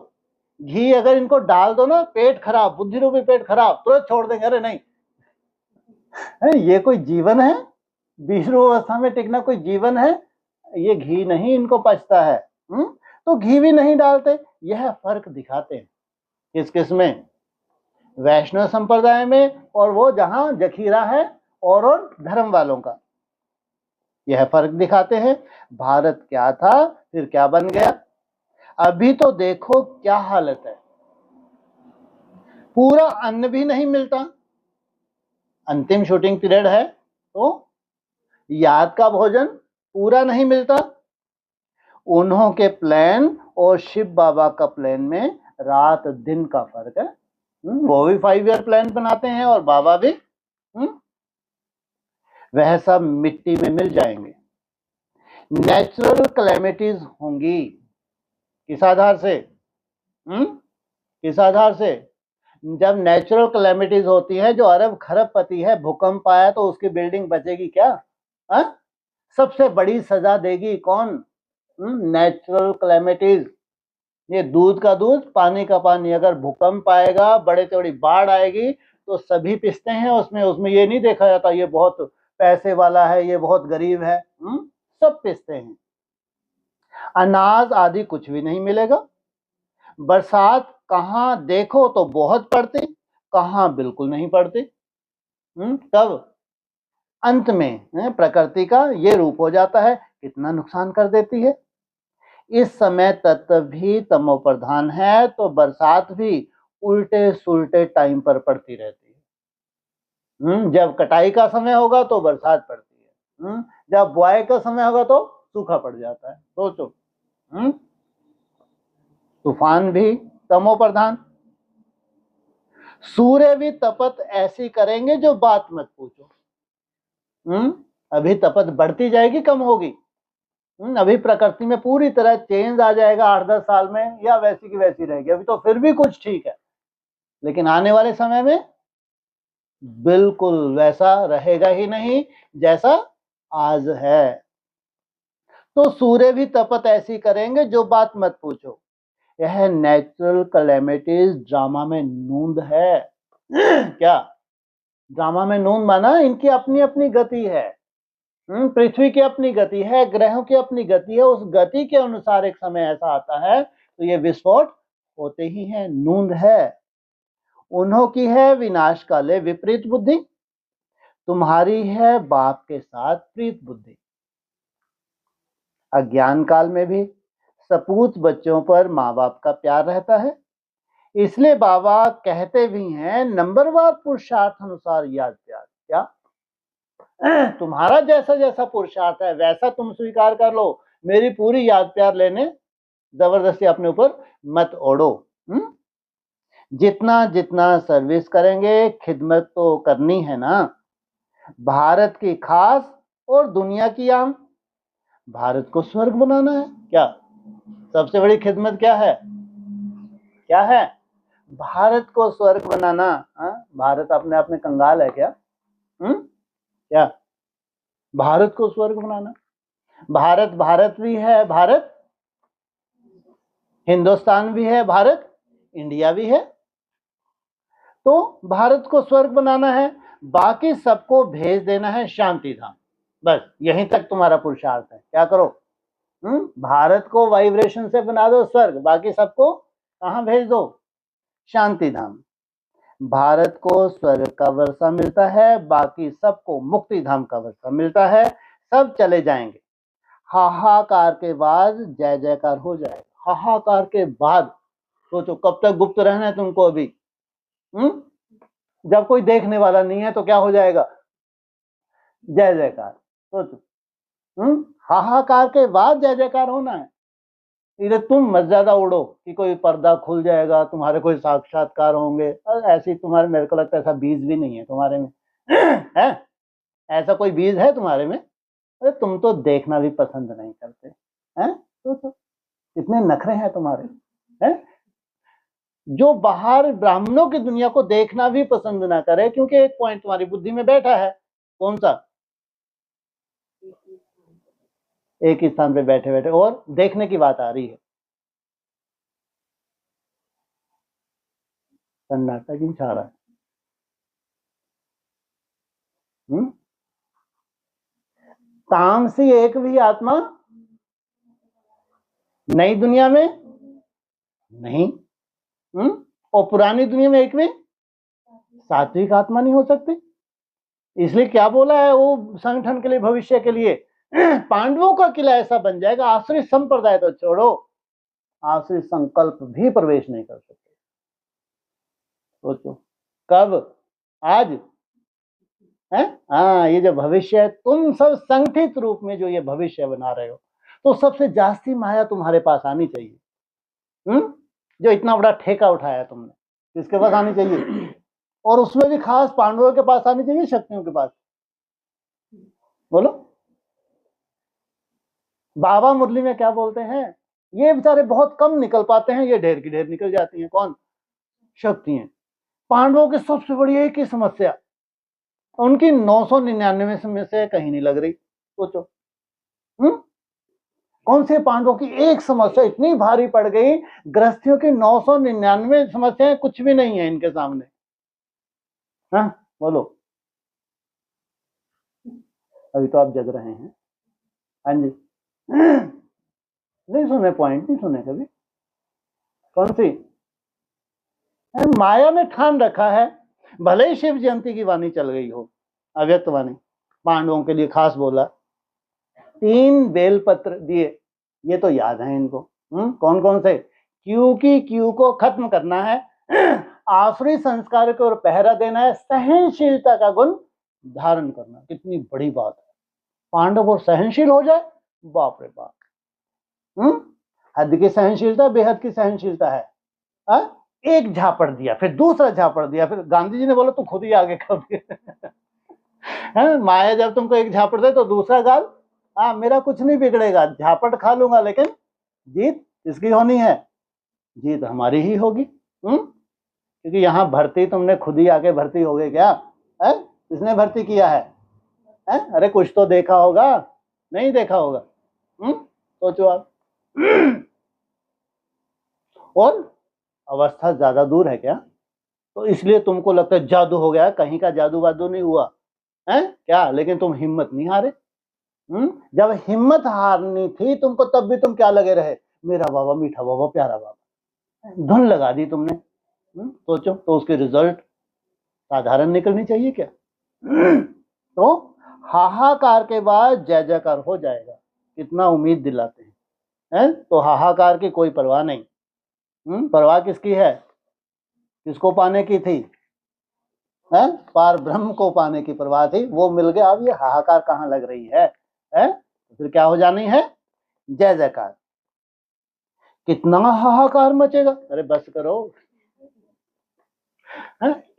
घी अगर इनको डाल दो ना, पेट खराब, बुद्धि रूपी पेट खराब, तुरंत छोड़ देंगे। अरे नहीं, ये कोई जीवन है? विष्णु अवस्था में टिकना कोई जीवन है? ये घी नहीं इनको पचता है। तो घी भी नहीं डालते। यह फर्क दिखाते हैं किस किस में? वैष्णव संप्रदाय में, और वो जहां जखीरा है और धर्म वालों का, यह फर्क दिखाते हैं। भारत क्या था, फिर क्या बन गया। अभी तो देखो क्या हालत है, पूरा अन्न भी नहीं मिलता। अंतिम शूटिंग पीरियड है तो याद का भोजन पूरा नहीं मिलता। उन्हों के प्लान और शिव बाबा का प्लान में रात दिन का फर्क है। वो भी 5 ईयर प्लान बनाते हैं और बाबा भी। वह सब मिट्टी में मिल जाएंगे। नेचुरल कैलेमिटीज होंगी। किस आधार से? किस आधार से? जब नेचुरल कैलेमिटीज होती है, जो अरब खरबपति है, भूकंप आया तो उसकी बिल्डिंग बचेगी क्या? सबसे बड़ी सजा देगी कौन? Natural calamities. ये दूध का दूध, पानी का पानी। अगर भूकंप आएगा, बड़े से बड़ी बाढ़ आएगी, तो सभी पिसते हैं उसमें ये नहीं देखा जाता ये बहुत पैसे वाला है, ये बहुत गरीब है। सब पिसते हैं। अनाज आदि कुछ भी नहीं मिलेगा। बरसात कहाँ देखो तो बहुत पड़ती, कहाँ बिल्कुल नहीं पड़ती। तब अंत में प्रकृति का ये रूप हो जाता है, कितना नुकसान कर देती है। इस समय तत्व भी तमो प्रधान है, तो बरसात भी उल्टे सुल्टे टाइम पर पड़ती रहती है। जब कटाई का समय होगा तो बरसात पड़ती है, जब बुआई का समय होगा तो सूखा पड़ जाता है। सोचो। तूफान भी तमो प्रधान। सूर्य भी तपत ऐसी करेंगे जो बात मत पूछो। अभी तपत बढ़ती जाएगी, कम होगी? अभी प्रकृति में पूरी तरह चेंज आ जाएगा 8-10 साल में, या वैसी की वैसी रहेगी? अभी तो फिर भी कुछ ठीक है, लेकिन आने वाले समय में बिल्कुल वैसा रहेगा ही नहीं जैसा आज है। तो सूर्य भी तपत ऐसी करेंगे जो बात मत पूछो। यह नेचुरल कैलेमिटीज ड्रामा में नूंद है। क्या ड्रामा में नूंद माना? इनकी अपनी अपनी गति है। पृथ्वी की अपनी गति है, ग्रहों की अपनी गति है। उस गति के अनुसार एक समय ऐसा आता है तो ये विस्फोट होते ही है। नूंद है। उन्हों की है विनाश काले विपरीत बुद्धि, तुम्हारी है बाप के साथ प्रीत बुद्धि। अज्ञान काल में भी सपूत बच्चों पर माँ बाप का प्यार रहता है, इसलिए बाबा कहते भी हैं नंबरवार पुरुषार्थ अनुसार याद प्यार। क्या तुम्हारा जैसा जैसा पुरुषार्थ है वैसा तुम स्वीकार कर लो, मेरी पूरी याद प्यार लेने जबरदस्ती अपने ऊपर मत ओढ़ो। जितना जितना सर्विस करेंगे, खिदमत तो करनी है ना। भारत की खास और दुनिया की आम। भारत को स्वर्ग बनाना है। क्या सबसे बड़ी खिदमत क्या है? क्या है? भारत को स्वर्ग बनाना। भारत अपने आप में कंगाल है क्या? क्या भारत को स्वर्ग बनाना? भारत भारत भी है, भारत हिंदुस्तान भी है, भारत इंडिया भी है। तो भारत को स्वर्ग बनाना है, बाकी सबको भेज देना है शांति धाम। बस यहीं तक तुम्हारा पुरुषार्थ है। क्या करो? भारत को वाइब्रेशन से बना दो स्वर्ग, बाकी सबको कहां भेज दो? शांति धाम। भारत को स्वर्ग का वर्षा मिलता है, बाकी सबको मुक्ति धाम का वर्षा मिलता है। सब चले जाएंगे, हाहाकार के बाद जय जयकार हो जाएगा। हाहाकार के बाद सोचो कब तक गुप्त रहना है तुमको अभी? जब कोई देखने वाला नहीं है तो क्या हो जाएगा? जय जयकार। सोचो, हाहाकार के बाद जय जयकार होना है। इधर तुम मत ज्यादा उड़ो कि कोई पर्दा खुल जाएगा, तुम्हारे कोई साक्षात्कार होंगे। ऐसी तुम्हारे, मेरे को लगता है ऐसा बीज भी नहीं है तुम्हारे में। है ऐसा कोई बीज है तुम्हारे में? अरे तुम तो देखना भी पसंद नहीं करते हैं। तो इतने नखरे हैं तुम्हारे हैं। जो बाहर ब्राह्मणों की दुनिया को देखना भी पसंद ना करे, क्योंकि एक पॉइंट तुम्हारी बुद्धि में बैठा है। कौन सा? एक ही स्थान पे बैठे बैठे, और देखने की बात आ रही है। सन्नाटा क्यों छा रहा है? तामसी एक भी आत्मा नई दुनिया में नहीं, और पुरानी दुनिया में एक भी सात्विक आत्मा नहीं हो सकती। इसलिए क्या बोला है वो संगठन के लिए, भविष्य के लिए, पांडवों का किला ऐसा बन जाएगा, आश्रित संप्रदाय तो छोड़ो, आश्रित संकल्प भी प्रवेश नहीं कर सकते। सोचो कब? आज है। हाँ, ये जो भविष्य है, तुम सब संगठित रूप में जो ये भविष्य बना रहे हो, तो सबसे जास्ती माया तुम्हारे पास आनी चाहिए। जो इतना बड़ा ठेका उठाया तुमने, किसके पास आनी चाहिए? और उसमें भी खास पांडवों के पास आनी चाहिए, शक्तियों के पास? बोलो। बाबा मुरली में क्या बोलते हैं? ये बेचारे बहुत कम निकल पाते हैं, ये ढेर की ढेर निकल जाती हैं। कौन? शक्तियां। पांडवों की सबसे बड़ी एक ही समस्या, उनकी 999 में से कहीं नहीं लग रही। सोचो, कौन से पांडवों की एक समस्या इतनी भारी पड़ गई, गृहस्थियों की 999 समस्याएं कुछ भी नहीं है इनके सामने। हाँ बोलो। अभी तो आप जग रहे हैं। हाँ जी। नहीं सुने, पॉइंट नहीं सुने कभी? कौन सी? माया ने ठान रखा है, भले ही शिव जयंती की वाणी चल गई हो, अव्यक्त वाणी, पांडवों के लिए खास बोला, 3 बेलपत्र दिए, ये तो याद है इनको। कौन कौन से? क्यू को खत्म करना है, आसुरी संस्कार को और पहरा देना है, सहनशीलता का गुण धारण करना। कितनी बड़ी बात है, पांडव और सहनशील हो जाए, बाप रे बाप। हद की सहनशीलता, बेहद की सहनशीलता है। एक झापड़ दिया, फिर दूसरा झापड़ दिया, फिर गांधी जी ने बोला तू खुद ही आगे कर दिया। माया जब तुमको एक झापड़ दे तो दूसरा गाल, मेरा कुछ नहीं बिगड़ेगा, झापड़ खा लूंगा, लेकिन जीत किसकी होनी है? जीत हमारी ही होगी। क्योंकि यहाँ भर्ती तुमने खुद ही आके भर्ती हो गए क्या? किसने भर्ती किया है? अरे कुछ तो देखा होगा, नहीं देखा होगा? सोचो आप। और अवस्था ज्यादा दूर है क्या? तो इसलिए तुमको लगता है जादू हो गया, कहीं का जादू वादू नहीं हुआ है क्या? लेकिन तुम हिम्मत नहीं हारे। जब हिम्मत हारनी थी तुमको, तब भी तुम क्या लगे रहे? मेरा बाबा मीठा बाबा प्यारा बाबा, धुन लगा दी तुमने। सोचो, तो उसके रिजल्ट साधारण निकलनी चाहिए क्या? तो हाहाकार के बाद जय जयकार हो जाएगा, कितना उम्मीद दिलाते हैं। तो हाहाकार की कोई परवाह नहीं। परवाह किसकी है? किसको पाने की थी? पार ब्रह्म को पाने की परवाह थी, वो मिल गया। अब ये हाहाकार कहाँ लग रही है? तो फिर क्या हो जानी है? जय जयकार। कितना हाहाकार मचेगा? अरे बस करो।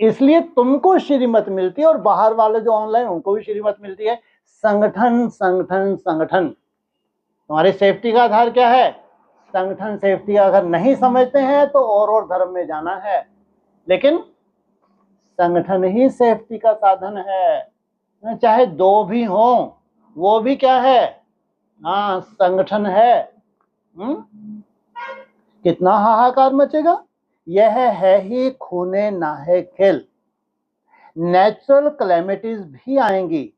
इसलिए तुमको श्रीमत मिलती है, और बाहर वाले जो ऑनलाइन, उनको भी श्रीमत मिलती है। संगठन संगठन संगठन, तुम्हारी सेफ्टी का आधार क्या है? संगठन सेफ्टी। अगर नहीं समझते हैं तो और धर्म में जाना है, लेकिन संगठन ही सेफ्टी का साधन है। चाहे 2 भी हो, वो भी क्या है? संगठन है। कितना हाहाकार मचेगा? यह है ही खूने नाहे खेल। नेचुरल कैलेमिटीज भी आएंगी,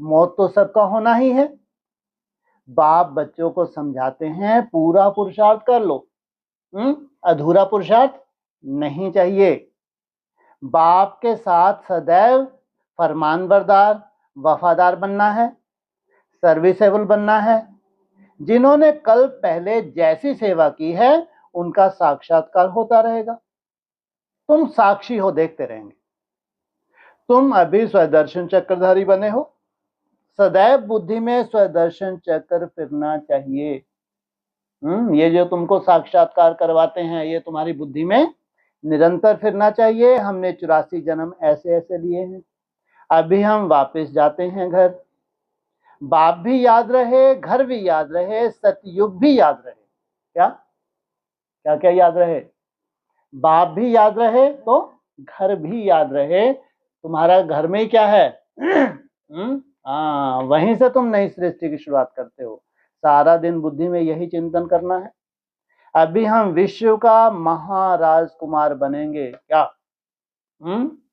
मौत तो सबका होना ही है। बाप बच्चों को समझाते हैं पूरा पुरुषार्थ कर लो, अधूरा पुरुषार्थ नहीं चाहिए। बाप के साथ सदैव फरमानबरदार वफादार बनना है, सर्विसेबल बनना है। जिन्होंने कल पहले जैसी सेवा की है उनका साक्षात्कार होता रहेगा। तुम साक्षी हो, देखते रहेंगे। तुम अभी स्वदर्शन चक्रधारी बने हो, सदैव बुद्धि में स्वदर्शन चक्र फिरना चाहिए। ये जो तुमको साक्षात्कार करवाते हैं, ये तुम्हारी बुद्धि में निरंतर फिरना चाहिए। हमने 84 जन्म ऐसे ऐसे लिए हैं, अभी हम वापस जाते हैं घर। बाप भी याद रहे, घर भी याद रहे, सतयुग भी याद रहे। क्या क्या क्या याद रहे? बाप भी याद रहे तो घर भी याद रहे। तुम्हारा घर में ही क्या है? वहीं से तुम नई सृष्टि की शुरुआत करते हो। सारा दिन बुद्धि में यही चिंतन करना है। अभी हम विश्व का महाराजकुमार बनेंगे क्या?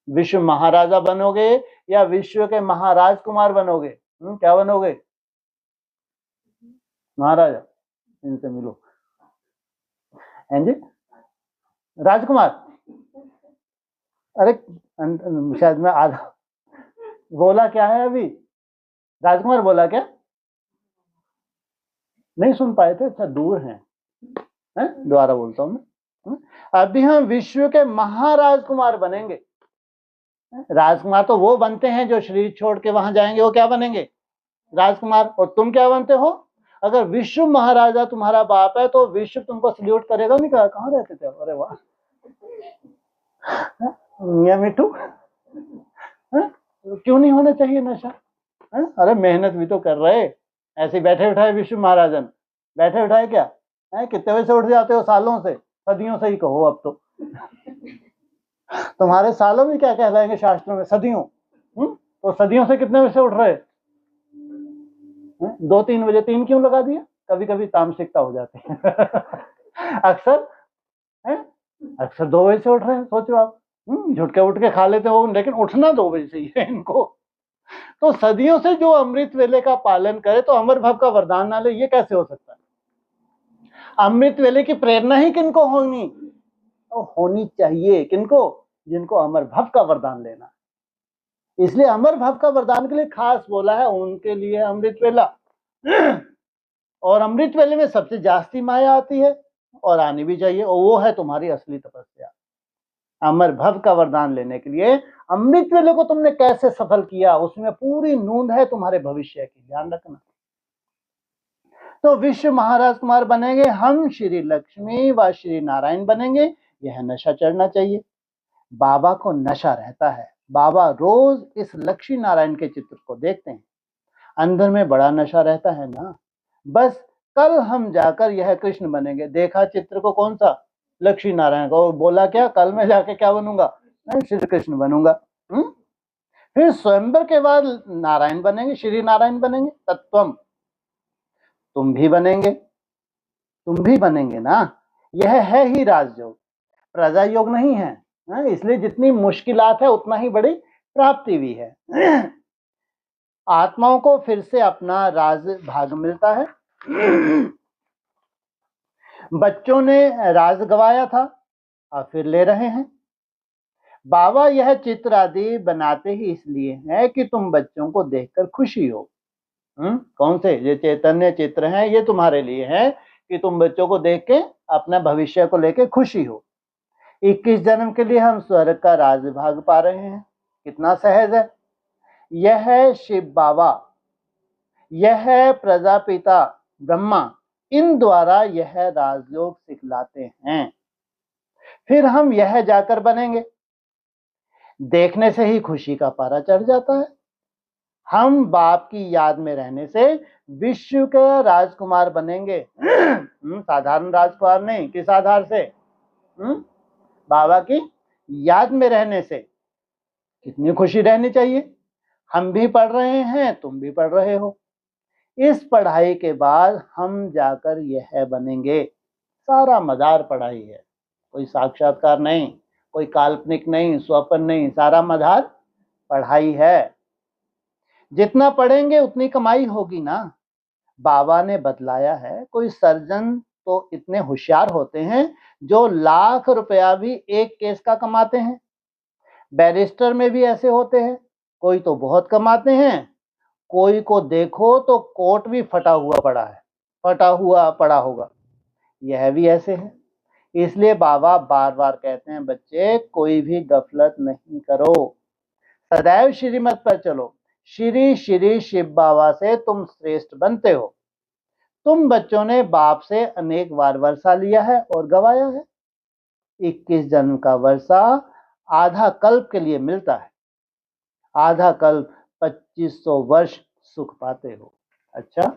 विश्व महाराजा बनोगे या विश्व के महाराजकुमार बनोगे? क्या बनोगे? महाराजा। इनसे मिलो। हैं जी? राजकुमार? अरे शायद मैं आधा बोला क्या है अभी? राजकुमार बोला क्या? नहीं सुन पाए थे? अच्छा, दूर हैं। दोबारा बोलता हूं मैं। अभी हम विश्व के महाराजकुमार बनेंगे। राजकुमार तो वो बनते हैं जो शरीर छोड़ के वहां जाएंगे, वो क्या बनेंगे? राजकुमार। और तुम क्या बनते हो? अगर विश्व महाराजा तुम्हारा बाप है तो विश्व तुमको सल्यूट करेगा नहीं? कहाँ रहते थे? अरे वाह, मियां मिठू। क्यों नहीं होना चाहिए नशा? अरे मेहनत भी तो कर रहे, ऐसे बैठे उठाए विश्व महाराजन। बैठे उठाए क्या है? कितने बजे से उठ जाते हो? सालों से, सदियों से ही कहो अब तो। तुम्हारे सालों में क्या कहलाएंगे शास्त्रों में? सदियों। तो सदियों से कितने बजे से उठ रहे? 2-3 बजे। 3 क्यों लगा दिया? कभी कभी तामसिकता हो जाती है। अक्सर अक्सर 2 बजे से उठ रहे हैं। सोचो आप, झुटके उठ के खा लेते हो, लेकिन उठना 2 बजे से ही है इनको। तो सदियों से जो अमृत वेले का पालन करे तो अमर भव का वरदान ना ले, ये कैसे हो सकता है? अमृत वेले की प्रेरणा ही किनको होनी? तो होनी चाहिए किनको? जिनको अमर भव का वरदान लेना। इसलिए अमर भव का वरदान के लिए खास बोला है, उनके लिए अमृत वेला। और अमृत वेले में सबसे जास्ती माया आती है और आनी भी चाहिए, और वो है तुम्हारी असली तपस्या। अमर भव का वरदान लेने के लिए अमृत वेले को तुमने कैसे सफल किया, उसमें पूरी नूंद है तुम्हारे भविष्य की, ध्यान रखना। तो विश्व महाराज कुमार बनेंगे हम, श्री लक्ष्मी व श्री नारायण बनेंगे, यह नशा चढ़ना चाहिए। बाबा को नशा रहता है। बाबा रोज इस लक्ष्मी नारायण के चित्र को देखते हैं, अंदर में बड़ा नशा रहता है ना। बस कल हम जाकर यह कृष्ण बनेंगे। देखा चित्र को? कौन सा? लक्ष्मी नारायण को। बोला क्या? कल मैं जाके क्या बनूंगा? मैं श्री कृष्ण बनूंगा। फिर स्वयंवर के बाद नारायण बनेंगे, श्री नारायण बनेंगे। तत्वम तुम भी बनेंगे, तुम भी बनेंगे ना। यह है ही राजयोग, प्रजा योग नहीं है। इसलिए जितनी मुश्किलात है उतना ही बड़ी प्राप्ति भी है। आत्माओं को फिर से अपना राज भाग मिलता है। बच्चों ने राज गवाया था, अब फिर ले रहे हैं। बाबा यह चित्र आदि बनाते ही इसलिए है कि तुम बच्चों को देखकर खुशी हो। कौन से? ये चैतन्य चित्र हैं, ये तुम्हारे लिए है कि तुम बच्चों को देख के अपना भविष्य को लेके खुशी हो। 21 जन्म के लिए हम स्वर्ग का राज भाग पा रहे हैं। कितना सहज है। यह है शिव बाबा, यह है प्रजापिता ब्रह्मा, इन द्वारा यह राजयोग सिखलाते हैं। फिर हम यह जाकर बनेंगे। देखने से ही खुशी का पारा चढ़ जाता है। हम बाप की याद में रहने से विश्व के राजकुमार बनेंगे। साधारण राजकुमार नहीं। किस आधार से? बाबा की याद में रहने से। कितनी खुशी रहनी चाहिए। हम भी पढ़ रहे हैं, तुम भी पढ़ रहे हो। इस पढ़ाई के बाद हम जाकर यह बनेंगे। सारा मदार पढ़ाई है, कोई साक्षात्कार नहीं, कोई काल्पनिक नहीं, स्वप्न नहीं, सारा मदार पढ़ाई है। जितना पढ़ेंगे उतनी कमाई होगी ना। बाबा ने बतलाया है, कोई सर्जन तो इतने होशियार होते हैं जो लाख रुपया भी एक केस का कमाते हैं। बैरिस्टर में भी ऐसे होते हैं, कोई तो बहुत कमाते हैं, कोई को देखो तो कोट भी फटा हुआ पड़ा है, फटा हुआ पड़ा होगा। यह भी ऐसे है। इसलिए बाबा बार बार कहते हैं, बच्चे कोई भी गफलत नहीं करो, सदैव श्रीमत पर चलो। श्री श्री शिव बाबा से तुम श्रेष्ठ बनते हो। तुम बच्चों ने बाप से अनेक बार वर्षा लिया है और गवाया है। 21 जन्म का वर्षा आधा कल्प के लिए मिलता है। आधा कल्प 2500 वर्ष सुख पाते हो। अच्छा,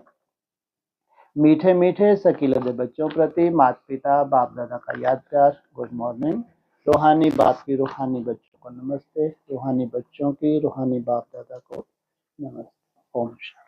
मीठे मीठे सकीलदे बच्चों प्रति माता पिता बाप दादा का याद प्यार। Good morning. रूहानी बाप की रूहानी बच्चों को नमस्ते, रूहानी बच्चों की रूहानी बाप दादा को नमस्ते। ओम शांति।